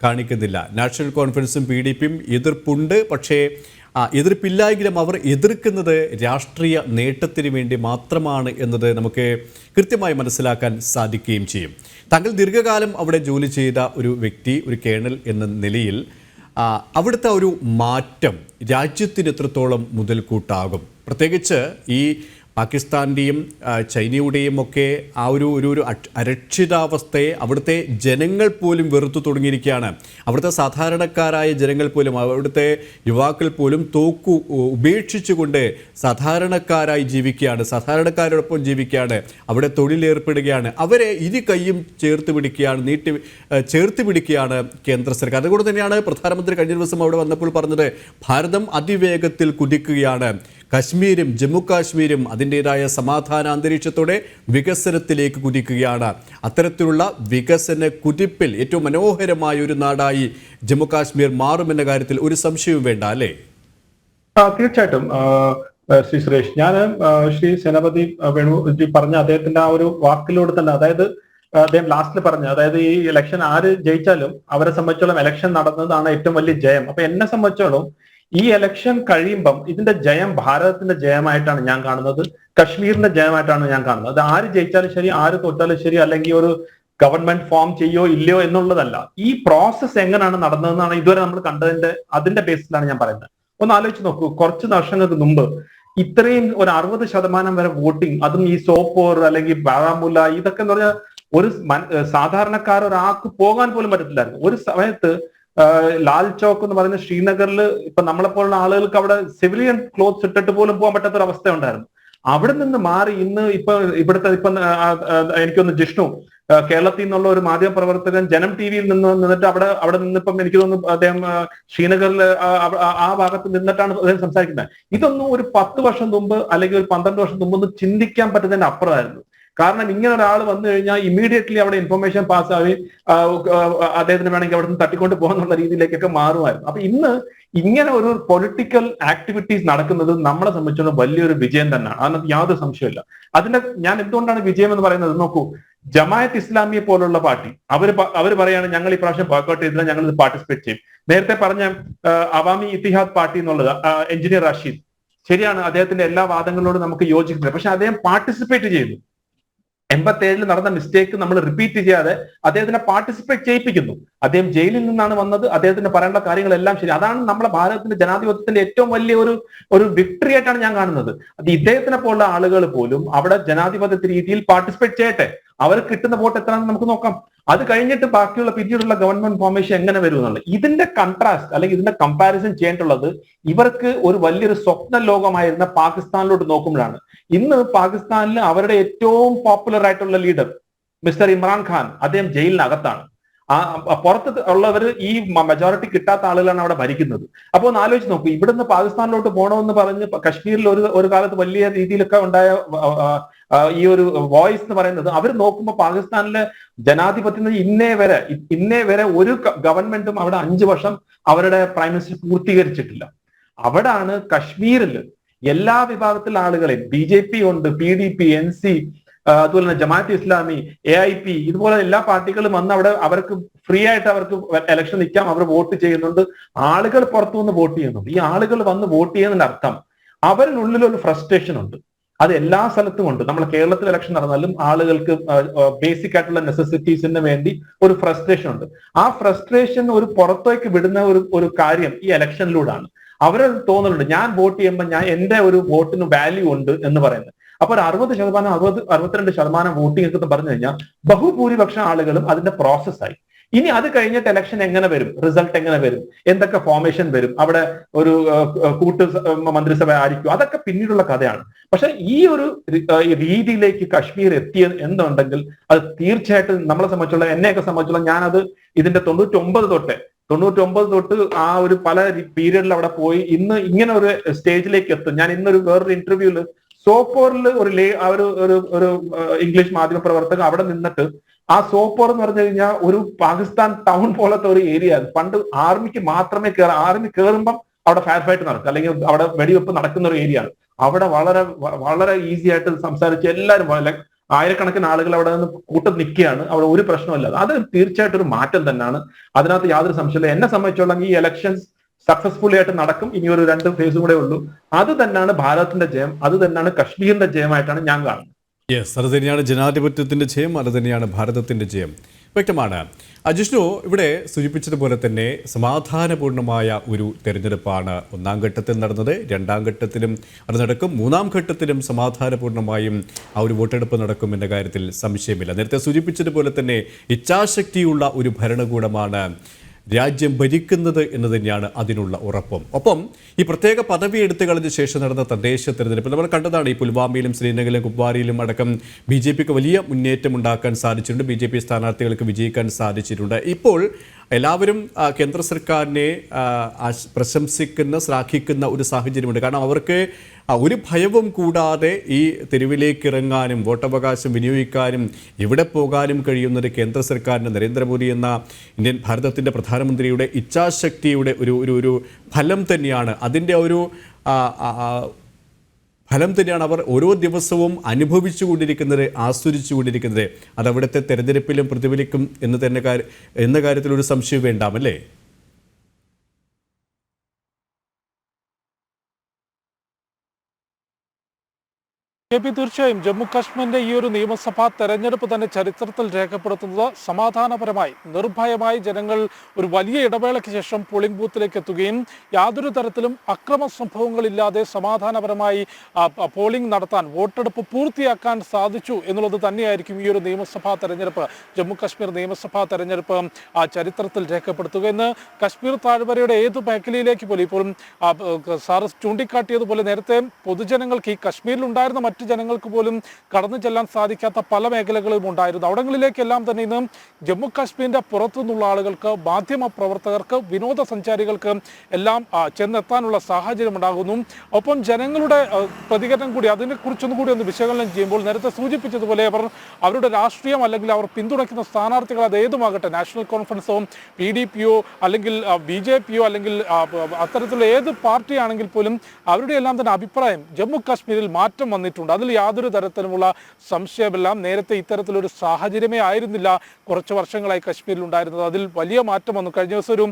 കാണിക്കുന്നില്ല. നാഷണൽ കോൺഫറൻസും PDPയും എതിർപ്പുണ്ട്. പക്ഷേ എതിർപ്പില്ലായെങ്കിലും അവർ എതിർക്കുന്നത് രാഷ്ട്രീയ നേട്ടത്തിന് വേണ്ടി മാത്രമാണ് എന്നത് നമുക്ക് കൃത്യമായി മനസ്സിലാക്കാൻ സാധിക്കുകയും ചെയ്യും. താങ്കൾ ദീർഘകാലം അവിടെ ജോലി ചെയ്ത ഒരു വ്യക്തി, ഒരു കേണൽ എന്ന നിലയിൽ അവിടുത്തെ ഒരു മാറ്റം രാജ്യത്തിന് എത്രത്തോളം മുതൽക്കൂട്ടാകും? പ്രത്യേകിച്ച് ഈ പാകിസ്ഥാൻ്റെയും ചൈനയുടെയും ഒക്കെ ആ ഒരു അരക്ഷിതാവസ്ഥയെ അവിടുത്തെ ജനങ്ങൾ പോലും വെറുത്തു തുടങ്ങിയിരിക്കുകയാണ്. അവിടുത്തെ സാധാരണക്കാരായ ജനങ്ങൾ പോലും, അവിടുത്തെ യുവാക്കൾ പോലും തോക്കു ഉപേക്ഷിച്ചുകൊണ്ട് സാധാരണക്കാരായി ജീവിക്കുകയാണ്, സാധാരണക്കാരോടൊപ്പം ജീവിക്കുകയാണ്, അവിടെ തൊഴിലേർപ്പെടുകയാണ്. അവരെ ഇരു കൈയും ചേർത്ത് പിടിക്കുകയാണ് കേന്ദ്ര സർക്കാർ. അതുകൊണ്ട് തന്നെയാണ് പ്രധാനമന്ത്രി കഴിഞ്ഞ ദിവസം അവിടെ വന്നപ്പോൾ പറഞ്ഞത്, ഭാരതം അതിവേഗത്തിൽ കുതിക്കുകയാണ്, കശ്മീരും ജമ്മു കാശ്മീരും അതിൻ്റെതായ സമാധാന അന്തരീക്ഷത്തോടെ വികസനത്തിലേക്ക് കുതിക്കുകയാണ്. അത്തരത്തിലുള്ള വികസന കുതിപ്പിൽ ഏറ്റവും മനോഹരമായ ഒരു നാടായി ജമ്മു കാശ്മീർ മാറുമെന്ന കാര്യത്തിൽ ഒരു സംശയവും വേണ്ട, അല്ലേ? തീർച്ചയായിട്ടും ശ്രീ സുരേഷ്, ഞാൻ ശ്രീ സേനാപതി വേണുജി പറഞ്ഞ അദ്ദേഹത്തിന്റെ ആ ഒരു വാക്കിലൂടെ തന്നെ, അതായത് അദ്ദേഹം ലാസ്റ്റിൽ പറഞ്ഞു, അതായത് ഈ ഇലക്ഷൻ ആര് ജയിച്ചാലും അവരെ സംബന്ധിച്ചോളം ഇലക്ഷൻ നടന്നതാണ് ഏറ്റവും വലിയ ജയം. അപ്പൊ എന്നെ സംബന്ധിച്ചോളം ഈ ഇലക്ഷൻ കഴിയുമ്പം ഇതിന്റെ ജയം ഭാരതത്തിന്റെ ജയമായിട്ടാണ് ഞാൻ കാണുന്നത്, കശ്മീരിന്റെ ജയമായിട്ടാണ് ഞാൻ കാണുന്നത്. അത് ആര് ജയിച്ചാലും ശരി, ആര് തോറ്റാലും ശരി, അല്ലെങ്കിൽ ഒരു ഗവൺമെന്റ് ഫോം ചെയ്യോ ഇല്ലയോ എന്നുള്ളതല്ല, ഈ പ്രോസസ്സ് എങ്ങനെയാണ് നടന്നതെന്നാണ് ഇതുവരെ നമ്മൾ കണ്ടതിന്റെ അതിന്റെ ബേസിലാണ് ഞാൻ പറയുന്നത്. ഒന്ന് ആലോചിച്ച് നോക്കൂ, കുറച്ച് വർഷങ്ങൾക്ക് മുമ്പ് ഇത്രയും ഒരു 60% വരെ വോട്ടിംഗ്, അതും ഈ സോപ്പോർ അല്ലെങ്കിൽ ബാരാമുല്ല, ഇതൊക്കെ എന്ന് പറഞ്ഞാൽ ഒരു സാധാരണക്കാർ ഒരാൾക്ക് പോകാൻ പോലും പറ്റത്തില്ലായിരുന്നു. ഒരു സമയത്ത് ലാൽ ചോക്ക് എന്ന് പറയുന്ന ശ്രീനഗറിൽ ഇപ്പൊ നമ്മളെപ്പോലുള്ള ആളുകൾക്ക് അവിടെ സിവിലിയൻ ക്ലോത്ത്സ് ഇട്ടിട്ട് പോലും പോകാൻ പറ്റാത്ത ഒരു അവസ്ഥ ഉണ്ടായിരുന്നു. അവിടെ നിന്ന് മാറി ഇന്ന് ഇവിടുത്തെ എനിക്കൊന്ന് ജിഷ്ണു കേരളത്തിൽ നിന്നുള്ള ഒരു മാധ്യമ പ്രവർത്തകൻ ജനം ടിവിയിൽ നിന്നിട്ട് അവിടെ നിന്നിപ്പം എനിക്ക് തോന്നുന്നു അദ്ദേഹം ശ്രീനഗറിൽ ആ ഭാഗത്ത് നിന്നിട്ടാണ് അദ്ദേഹം സംസാരിക്കുന്നത്. ഇതൊന്നും ഒരു 10 വർഷം മുമ്പ് അല്ലെങ്കിൽ ഒരു 12 വർഷം മുമ്പ് ഒന്നും ചിന്തിക്കാൻ പറ്റുന്നതിന് അപ്പുറമായിരുന്നു. കാരണം ഇങ്ങനെ ഒരാൾ വന്നു കഴിഞ്ഞാൽ ഇമ്മീഡിയറ്റ്ലി അവിടെ ഇൻഫർമേഷൻ പാസ്സായി അദ്ദേഹത്തിന് വേണമെങ്കിൽ അവിടെ നിന്ന് തട്ടിക്കൊണ്ട് പോകാന്നുള്ള രീതിയിലേക്കൊക്കെ മാറുമായിരുന്നു. അപ്പൊ ഇന്ന് ഇങ്ങനെ ഒരു പൊളിറ്റിക്കൽ ആക്ടിവിറ്റീസ് നടക്കുന്നത് നമ്മളെ സംബന്ധിച്ചുള്ള വലിയൊരു വിജയം തന്നെയാണ്, അതിനകത്ത് യാതൊരു സംശയമില്ല. ഞാൻ എന്തുകൊണ്ടാണ് വിജയം എന്ന് പറയുന്നത് നോക്കൂ, ജമായത്ത് ഇസ്ലാമിയെ പോലുള്ള പാർട്ടി അവർ പറയാണ് ഞങ്ങൾ ഈ പ്രാവശ്യം ബോയ്ക്കോട്ട് ചെയ്തില്ല, ഞങ്ങൾ ഇത് പാർട്ടിസിപ്പേറ്റ് ചെയ്യും. നേരത്തെ പറഞ്ഞ അവാമി ഇത്തിഹാദ് പാർട്ടി എന്നുള്ളത് എഞ്ചിനീയർ റഷീദ്, ശരിയാണ്, അദ്ദേഹത്തിന്റെ എല്ലാ വാദങ്ങളോടും നമുക്ക് യോജിക്കുന്നില്ല, പക്ഷെ അദ്ദേഹം പാർട്ടിസിപ്പേറ്റ് ചെയ്തു. 87 നടന്ന മിസ്റ്റേക്ക് നമ്മൾ റിപ്പീറ്റ് ചെയ്യാതെ അദ്ദേഹത്തിനെ പാർട്ടിസിപ്പേറ്റ് ചെയ്യിപ്പിക്കുന്നു. അദ്ദേഹം ജയിലിൽ നിന്നാണ് വന്നത്, അദ്ദേഹത്തിന് പറയേണ്ട കാര്യങ്ങളെല്ലാം ശരി. അതാണ് നമ്മളെ ഭാരതത്തിന്റെ ജനാധിപത്യത്തിന്റെ ഏറ്റവും വലിയ ഒരു വിക്ടറി ആയിട്ടാണ് ഞാൻ കാണുന്നത്. അത് ഇദ്ദേഹത്തിനെ പോലുള്ള ആളുകൾ പോലും അവിടെ ജനാധിപത്യ രീതിയിൽ പാർട്ടിസിപ്പേറ്റ് ചെയ്യട്ടെ, അവർക്ക് കിട്ടുന്ന വോട്ട് എത്രയാണെന്ന് നമുക്ക് നോക്കാം. അത് കഴിഞ്ഞിട്ട് ബാക്കിയുള്ള പിന്നീടുള്ള ഗവൺമെന്റ് ഫോർമേഷൻ എങ്ങനെ വരും എന്നുള്ളത്, ഇതിന്റെ കൺട്രാസ്റ്റ് അല്ലെങ്കിൽ ഇതിന്റെ കമ്പാരിസൺ ചെയ്യേണ്ടുള്ളത് ഇവർക്ക് ഒരു വലിയൊരു സ്വപ്ന ലോകമായിരുന്ന പാകിസ്ഥാനിലോട്ട് നോക്കുമ്പോഴാണ്. ഇന്ന് പാകിസ്ഥാനിൽ അവരുടെ ഏറ്റവും പോപ്പുലർ ആയിട്ടുള്ള ലീഡർ മിസ്റ്റർ ഇമ്രാൻഖാൻ, അദ്ദേഹം ജയിലിനകത്താണ്. പുറത്ത് ഉള്ളവർ ഈ മെജോറിറ്റി കിട്ടാത്ത ആളുകളാണ് അവിടെ ഭരിക്കുന്നത്. അപ്പോൾ ഒന്ന് ആലോചിച്ച് നോക്കൂ, ഇവിടുന്ന് പാകിസ്ഥാനിലോട്ട് പോകണമെന്ന് പറഞ്ഞ് കശ്മീരിൽ ഒരു കാലത്ത് വലിയ രീതിയിലൊക്കെ ഉണ്ടായ ഈ ഒരു വോയിസ് എന്ന് പറയുന്നത്, അവർ നോക്കുമ്പോൾ പാകിസ്ഥാനിലെ ജനാധിപത്യം ഇന്നേ വരെ ഒരു ഗവൺമെന്റും അവിടെ 5 വർഷം അവരുടെ പ്രൈം മിനിസ്റ്റർ പൂർത്തീകരിച്ചിട്ടില്ല. അവിടാണ് കശ്മീരിൽ എല്ലാ വിഭാഗത്തിലുള്ള ആളുകളെയും BJP ഉണ്ട്, PDP, NC, അതുപോലെ തന്നെ ജമാഅത്ത് ഇസ്ലാമി, AIP, ഇതുപോലെ എല്ലാ പാർട്ടികളും വന്ന് അവിടെ അവർക്ക് ഫ്രീ ആയിട്ട് അവർക്ക് ഇലക്ഷൻ നിൽക്കാം, അവർ വോട്ട് ചെയ്യുന്നുണ്ട്, ആളുകൾ പുറത്തു നിന്ന് വോട്ട് ചെയ്യുന്നുണ്ട്. ഈ ആളുകൾ വന്ന് വോട്ട് ചെയ്യുന്നതിന്റെ അർത്ഥം അവരിനുള്ളിൽ ഒരു ഫ്രസ്ട്രേഷൻ ഉണ്ട്. അത് എല്ലാ സ്ഥലത്തും ഉണ്ട്. നമ്മൾ കേരളത്തിൽ ഇലക്ഷൻ നടന്നാലും ആളുകൾക്ക് ബേസിക് ആയിട്ടുള്ള നെസസിറ്റീസിന് വേണ്ടി ഒരു ഫ്രസ്ട്രേഷൻ ഉണ്ട്. ആ ഫ്രസ്ട്രേഷൻ ഒരു പുറത്തേക്ക് വിടുന്ന ഒരു കാര്യം ഈ ഇലക്ഷനിലൂടെയാണ്. അവരത് തോന്നുന്നുണ്ട്, ഞാൻ വോട്ട് ചെയ്യുമ്പോൾ എന്റെ ഒരു വോട്ടിന് വാല്യൂ ഉണ്ട് എന്ന് പറയുന്നത്. അപ്പൊ ഒരു 62% വോട്ടിംഗ് എന്ന് പറഞ്ഞു കഴിഞ്ഞാൽ ബഹുഭൂരിപക്ഷം ആളുകളും അതിന്റെ പ്രോസസ്സായി. ഇനി അത് കഴിഞ്ഞിട്ട് ഇലക്ഷൻ എങ്ങനെ വരും, റിസൾട്ട് എങ്ങനെ വരും, എന്തൊക്കെ ഫോർമേഷൻ വരും, അവിടെ ഒരു കൂട്ടു മന്ത്രിസഭ ആയിരിക്കും, അതൊക്കെ പിന്നീടുള്ള കഥയാണ്. പക്ഷെ ഈ ഒരു രീതിയിലേക്ക് കശ്മീർ എത്തിയ എന്നുണ്ടെങ്കിൽ അത് തീർച്ചയായിട്ടും നമ്മളെ സംബന്ധിച്ചുള്ള, എന്നെയൊക്കെ സംബന്ധിച്ചുള്ള, ഞാനത് ഇതിന്റെ 99 തൊട്ട് ആ ഒരു പല പീരീഡിൽ അവിടെ പോയി ഇന്ന് ഇങ്ങനെ ഒരു സ്റ്റേജിലേക്ക് എത്തും. ഞാൻ ഇന്നൊരു വേറൊരു ഇന്റർവ്യൂല് സോപ്പോറിൽ ഒരു ഇംഗ്ലീഷ് മാധ്യമ പ്രവർത്തകർ അവിടെ നിന്നിട്ട്, ആ സോപ്പോർ എന്ന് പറഞ്ഞു കഴിഞ്ഞാൽ ഒരു പാകിസ്ഥാൻ ടൗൺ പോലത്തെ ഒരു ഏരിയ. പണ്ട് ആർമിക്ക് മാത്രമേ ആർമി കയറുമ്പം അവിടെ ഫയർ ഫൈറ്റ് നടക്കും, അല്ലെങ്കിൽ അവിടെ വെടിവെപ്പ് നടക്കുന്ന ഒരു ഏരിയ ആണ്. അവിടെ വളരെ വളരെ ഈസി ആയിട്ട് സംസാരിച്ച് എല്ലാവരും ആയിരക്കണക്കിന് ആളുകൾ അവിടെ നിന്ന് കൂട്ടം നിൽക്കുകയാണ്. അവിടെ ഒരു പ്രശ്നമില്ല. അത് തീർച്ചയായിട്ടും ഒരു മാറ്റം തന്നെയാണ്, അതിനകത്ത് യാതൊരു സംശയമില്ല. എന്നെ സംബന്ധിച്ചോളം ഈ ഇലക്ഷൻസ് സക്സസ്ഫുള്ളി ആയിട്ട് നടക്കും. ഇനി ഒരു 2 ഫേസും കൂടെ ഉള്ളൂ. അത് തന്നെയാണ് ഭാരതത്തിന്റെ ജയം, അത് തന്നെയാണ് കശ്മീരിന്റെ ജയമായിട്ടാണ് ഞാൻ കാണുന്നത്. യെസ്, അത് തന്നെയാണ് ജനാധിപത്യത്തിന്റെ ജയം, അത് തന്നെയാണ് ഭാരതത്തിന്റെ ജയം. വ്യക്തമാണ്. ജിഷ്ണു, ഇവിടെ സൂചിപ്പിച്ചതുപോലെ തന്നെ സമാധാനപൂർണ്ണമായ ഒരു തെരഞ്ഞെടുപ്പാണ് ഒന്നാം ഘട്ടത്തിൽ നടന്നത്. രണ്ടാം ഘട്ടത്തിലും അത് നടക്കും. മൂന്നാം ഘട്ടത്തിലും സമാധാനപൂർണ്ണമായും ആ ഒരു വോട്ടെടുപ്പ് നടക്കും എന്ന കാര്യത്തിൽ സംശയമില്ല. നേരത്തെ സൂചിപ്പിച്ചതുപോലെ തന്നെ ഇച്ഛാശക്തിയുള്ള ഒരു ഭരണകൂടമാണ് രാജ്യം ഭരിക്കുന്നത് എന്ന് തന്നെയാണ് അതിനുള്ള ഉറപ്പും. ഒപ്പം ഈ പ്രത്യേക പദവി എടുത്തു കളഞ്ഞ ശേഷം നടന്ന തദ്ദേശ തെരഞ്ഞെടുപ്പ് നമ്മൾ കണ്ടതാണ്. ഈ പുൽവാമയിലും ശ്രീനഗറിലും കുപ്വാരയിലും അടക്കം BJPക്ക് വലിയ മുന്നേറ്റം ഉണ്ടാക്കാൻ സാധിച്ചിട്ടുണ്ട്. BJP സ്ഥാനാർത്ഥികൾക്ക് വിജയിക്കാൻ സാധിച്ചിട്ടുണ്ട്. ഇപ്പോൾ എല്ലാവരും കേന്ദ്ര സർക്കാരിനെ പ്രശംസിക്കുന്ന ശ്ലാഘിക്കുന്ന ഒരു സാഹചര്യമുണ്ട്. കാരണം അവർക്ക് ഒരു ഭയവും കൂടാതെ ഈ തെരുവിലേക്ക് ഇറങ്ങാനും വോട്ടവകാശം വിനിയോഗിക്കാനും എവിടെ പോകാനും കഴിയുന്നത് കേന്ദ്ര സർക്കാരിന് നരേന്ദ്രമോദി എന്ന ഭാരതത്തിൻ്റെ പ്രധാനമന്ത്രിയുടെ ഇച്ഛാശക്തിയുടെ ഒരു ഫലം തന്നെയാണ്. അതിൻ്റെ ഒരു ഫലം തന്നെയാണ് അവർ ഓരോ ദിവസവും അനുഭവിച്ചുകൊണ്ടിരിക്കുന്നത്, ആസ്വദിച്ചുകൊണ്ടിരിക്കുന്നത്. അത് അവിടുത്തെ തെരഞ്ഞെടുപ്പിലും പ്രതിഫലിക്കും എന്ന കാര്യത്തിലൊരു സംശയം വേണ്ടാമല്ലേ? തീർച്ചയായും ജമ്മു കാശ്മീരിന്റെ ഈ ഒരു നിയമസഭാ തെരഞ്ഞെടുപ്പ് തന്നെ ചരിത്രത്തിൽ രേഖപ്പെടുത്തുന്നത് സമാധാനപരമായി നിർഭയമായി ജനങ്ങൾ ഒരു വലിയ ഇടവേളയ്ക്ക് ശേഷം പോളിംഗ് ബൂത്തിലേക്ക് എത്തുകയും യാതൊരു തരത്തിലും അക്രമ സംഭവങ്ങളില്ലാതെ സമാധാനപരമായി പോളിംഗ് നടത്താൻ, വോട്ടെടുപ്പ് പൂർത്തിയാക്കാൻ സാധിച്ചു എന്നുള്ളത് തന്നെയായിരിക്കും ഈ ഒരു നിയമസഭാ തെരഞ്ഞെടുപ്പ്, ജമ്മു കാശ്മീർ നിയമസഭാ തെരഞ്ഞെടുപ്പ് ചരിത്രത്തിൽ രേഖപ്പെടുത്തുക. എന്ന് കശ്മീർ താഴ്വരയുടെ ഏത് മേഖലയിലേക്ക് പോലും ഇപ്പോഴും സാർ ചൂണ്ടിക്കാട്ടിയതുപോലെ നേരത്തെ പൊതുജനങ്ങൾക്ക് ഈ കശ്മീരിലുണ്ടായിരുന്ന മറ്റ് ജനങ്ങൾക്ക് പോലും കടന്നു ചെല്ലാൻ സാധിക്കാത്ത പല മേഖലകളും ഉണ്ടായിരുന്നു. അവിടങ്ങളിലേക്കെല്ലാം തന്നെ ഇന്ന് ജമ്മു കാശ്മീരിന്റെ പുറത്തുനിന്നുള്ള ആളുകൾക്ക്, മാധ്യമ പ്രവർത്തകർക്ക്, വിനോദസഞ്ചാരികൾക്ക് എല്ലാം ചെന്നെത്താനുള്ള സാഹചര്യം ഉണ്ടാകുന്നു. ഒപ്പം ജനങ്ങളുടെ പ്രതികരണം കൂടി അതിനെക്കുറിച്ചൊന്നും കൂടി ഒന്ന് വിശകലനം ചെയ്യുമ്പോൾ നേരത്തെ സൂചിപ്പിച്ചതുപോലെ അവരുടെ രാഷ്ട്രീയം അല്ലെങ്കിൽ അവർ പിന്തുണയ്ക്കുന്ന സ്ഥാനാർത്ഥികൾ അത് ഏതുമാകട്ടെ, നാഷണൽ കോൺഫറൻസോ PDPയോ അല്ലെങ്കിൽ BJPയോ അല്ലെങ്കിൽ അത്തരത്തിലുള്ള ഏത് പാർട്ടിയാണെങ്കിൽ പോലും അവരുടെ എല്ലാം തന്നെ അഭിപ്രായം ജമ്മു കാശ്മീരിൽ മാറ്റം വന്നിട്ടുണ്ട്. അതിൽ യാതൊരു തരത്തിലുമുള്ള സംശയമില്ല. നേരത്തെ ഇത്തരത്തിലൊരു സാഹചര്യമേ ആയിരുന്നില്ല കുറച്ച് വർഷങ്ങളായി കശ്മീരിൽ ഉണ്ടായിരുന്നത്. അതിൽ വലിയ മാറ്റം വന്നു. കഴിഞ്ഞ ദിവസം ഒരു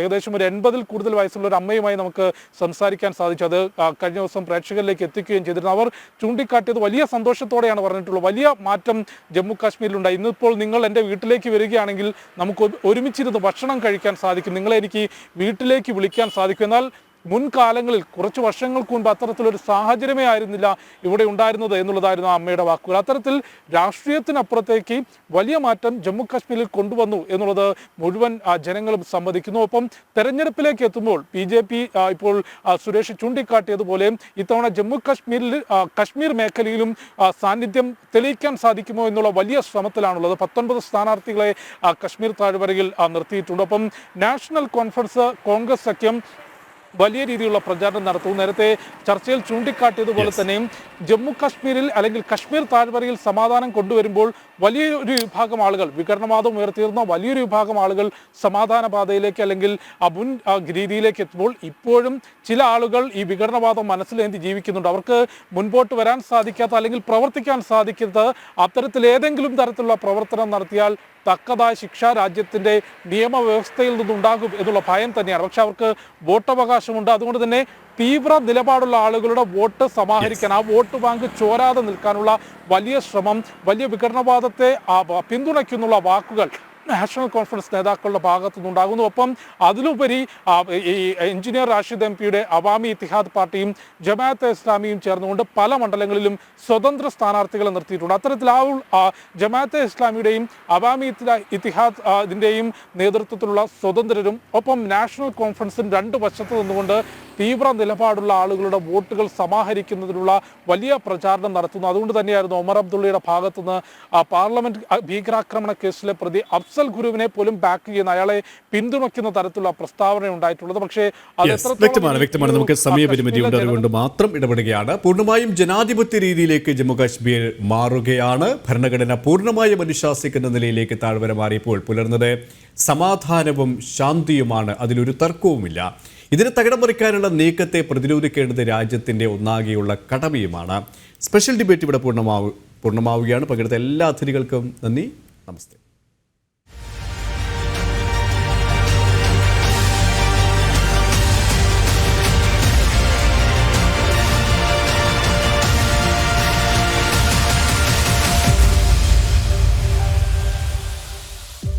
ഏകദേശം ഒരു 80-ൽ കൂടുതൽ വയസ്സുള്ള ഒരു അമ്മയുമായി നമുക്ക് സംസാരിക്കാൻ സാധിച്ചു. അത് കഴിഞ്ഞ ദിവസം പ്രേക്ഷകരിലേക്ക് എത്തിക്കുകയും ചെയ്തിരുന്നു. അവർ ചൂണ്ടിക്കാട്ടിയത് വലിയ സന്തോഷത്തോടെയാണ് പറഞ്ഞിട്ടുള്ളത്. വലിയ മാറ്റം ജമ്മു കാശ്മീരിലുണ്ടായി. ഇന്നിപ്പോൾ നിങ്ങൾ എൻ്റെ വീട്ടിലേക്ക് വരികയാണെങ്കിൽ നമുക്ക് ഒരുമിച്ചിരുന്ന് ഭക്ഷണം കഴിക്കാൻ സാധിക്കും, നിങ്ങളെ എനിക്ക് വീട്ടിലേക്ക് വിളിക്കാൻ സാധിക്കും. എന്നാൽ മുൻകാലങ്ങളിൽ കുറച്ച് വർഷങ്ങൾക്ക് മുൻപ് അത്തരത്തിലൊരു സാഹചര്യമേ ആയിരുന്നില്ല ഇവിടെ ഉണ്ടായിരുന്നത് എന്നുള്ളതായിരുന്നു ആ അമ്മയുടെ വാക്കുകൾ. അത്തരത്തിൽ രാഷ്ട്രീയത്തിനപ്പുറത്തേക്ക് വലിയ മാറ്റം ജമ്മു കാശ്മീരിൽ കൊണ്ടുവന്നു എന്നുള്ളത് മുഴുവൻ ജനങ്ങളും സമ്മതിക്കുന്നു. ഒപ്പം തെരഞ്ഞെടുപ്പിലേക്ക് എത്തുമ്പോൾ BJP ഇപ്പോൾ സുരേഷ് ചൂണ്ടിക്കാട്ടിയതുപോലെ ഇത്തവണ ജമ്മു കാശ്മീരിൽ കശ്മീർ മേഖലയിലും സാന്നിധ്യം തെളിയിക്കാൻ സാധിക്കുമോ എന്നുള്ള വലിയ ശ്രമത്തിലാണുള്ളത്. 19 സ്ഥാനാർത്ഥികളെ കശ്മീർ താഴ്വരയിൽ നിർത്തിയിട്ടുണ്ട്. ഒപ്പം നാഷണൽ കോൺഫറൻസ് കോൺഗ്രസ് സഖ്യം വലിയ രീതിയിലുള്ള പ്രചാരണം നടത്തും. നേരത്തെ ചർച്ചയിൽ ചൂണ്ടിക്കാട്ടിയതുപോലെ തന്നെ ജമ്മു കാശ്മീരിൽ അല്ലെങ്കിൽ കശ്മീർ താഴ്വരയിൽ സമാധാനം കൊണ്ടുവരുമ്പോൾ വലിയൊരു വിഭാഗം ആളുകൾ, വിഘടനവാദം ഉയർത്തിയിരുന്ന വലിയൊരു വിഭാഗം ആളുകൾ സമാധാന പാതയിലേക്ക് അല്ലെങ്കിൽ മുൻ രീതിയിലേക്ക് എത്തുമ്പോൾ ഇപ്പോഴും ചില ആളുകൾ ഈ വിഘടനവാദം മനസ്സിലേന്തി ജീവിക്കുന്നുണ്ട്. അവർക്ക് മുൻപോട്ട് വരാൻ സാധിക്കാത്ത അല്ലെങ്കിൽ പ്രവർത്തിക്കാൻ സാധിക്കാത്ത അത്തരത്തിൽ ഏതെങ്കിലും തരത്തിലുള്ള പ്രവർത്തനം നടത്തിയാൽ തക്കതായ ശിക്ഷ രാജ്യത്തിൻ്റെ നിയമവ്യവസ്ഥയിൽ നിന്നുണ്ടാകും എന്നുള്ള ഭയം തന്നെയാണ്. പക്ഷെ അവർക്ക് വോട്ടവകാശമുണ്ട്. അതുകൊണ്ട് തന്നെ തീവ്ര നിലപാടുള്ള ആളുകളുടെ വോട്ട് സമാഹരിക്കാൻ, ആ വോട്ട് ബാങ്ക് ചോരാതെ നിൽക്കാനുള്ള വലിയ ശ്രമം, വലിയ വിഘടനവാദത്തെ പിന്തുണയ്ക്കുന്നുള്ള വാക്കുകൾ നാഷണൽ കോൺഫറൻസ് നേതാക്കളുടെ ഭാഗത്തു നിന്നുണ്ടാകുന്നു. ഒപ്പം അതിലുപരി ഈ എഞ്ചിനീയർ റാഷിദ് MP-യുടെ അവാമി ഇത്തിഹാദ് പാർട്ടിയും ജമാഅത്തെ ഇസ്ലാമിയും ചേർന്നുകൊണ്ട് പല മണ്ഡലങ്ങളിലും സ്വതന്ത്ര സ്ഥാനാർത്ഥികളെ നിർത്തിയിട്ടുണ്ട്. അത്തരത്തിൽ ജമാഅത്തെ ഇസ്ലാമിയുടെയും അവാമി ഇത്തിഹാദ് ഇതിൻ്റെയും നേതൃത്വത്തിലുള്ള സ്വതന്ത്രരും ഒപ്പം നാഷണൽ കോൺഫറൻസും രണ്ട് വശത്ത് നിന്നുകൊണ്ട് തീവ്ര നിലപാടുള്ള ആളുകളുടെ വോട്ടുകൾ സമാഹരിക്കുന്നതിനുള്ള വലിയ പ്രചാരണം നടത്തുന്നു. അതുകൊണ്ട് തന്നെയായിരുന്നു ഒമർ അബ്ദുള്ളയുടെ ഭാഗത്തുനിന്ന് പാർലമെന്റ് ഭീകരാക്രമണ കേസിലെ പ്രതി അഫ്സൽ ഗുരുവിനെ പോലും ബാക്ക് ചെയ്യുന്ന, അയാളെ പിന്തുണയ്ക്കുന്ന തരത്തിലുള്ള പ്രസ്താവന ഉണ്ടായിട്ടുള്ളത്. പക്ഷേ വ്യക്തമാണ്. നമുക്ക് സമയപരിമിതി ഉണ്ട്, അതുകൊണ്ട് മാത്രം ഇടപെടുകയാണ്. പൂർണ്ണമായും ജനാധിപത്യ രീതിയിലേക്ക് ജമ്മു കാശ്മീർ മാറുകയാണ്. ഭരണഘടന പൂർണ്ണമായും അനുശാസിക്കുന്ന നിലയിലേക്ക് താഴ്വര മാറിയപ്പോൾ പുലർന്നത് സമാധാനവും ശാന്തിയുമാണ്. അതിലൊരു തർക്കവുമില്ല. ഇതിനെ തകിടം മറിക്കാനുള്ള നീക്കത്തെ പ്രതിരോധിക്കേണ്ടത് രാജ്യത്തിൻ്റെ ഒന്നാകെയുള്ള കടമയുമാണ്. സ്പെഷ്യൽ ഡിബേറ്റ് ഇവിടെ പൂർണ്ണമാവുകയാണ്. പങ്കെടുത്ത എല്ലാ അതിഥികൾക്കും നന്ദി. നമസ്തേ.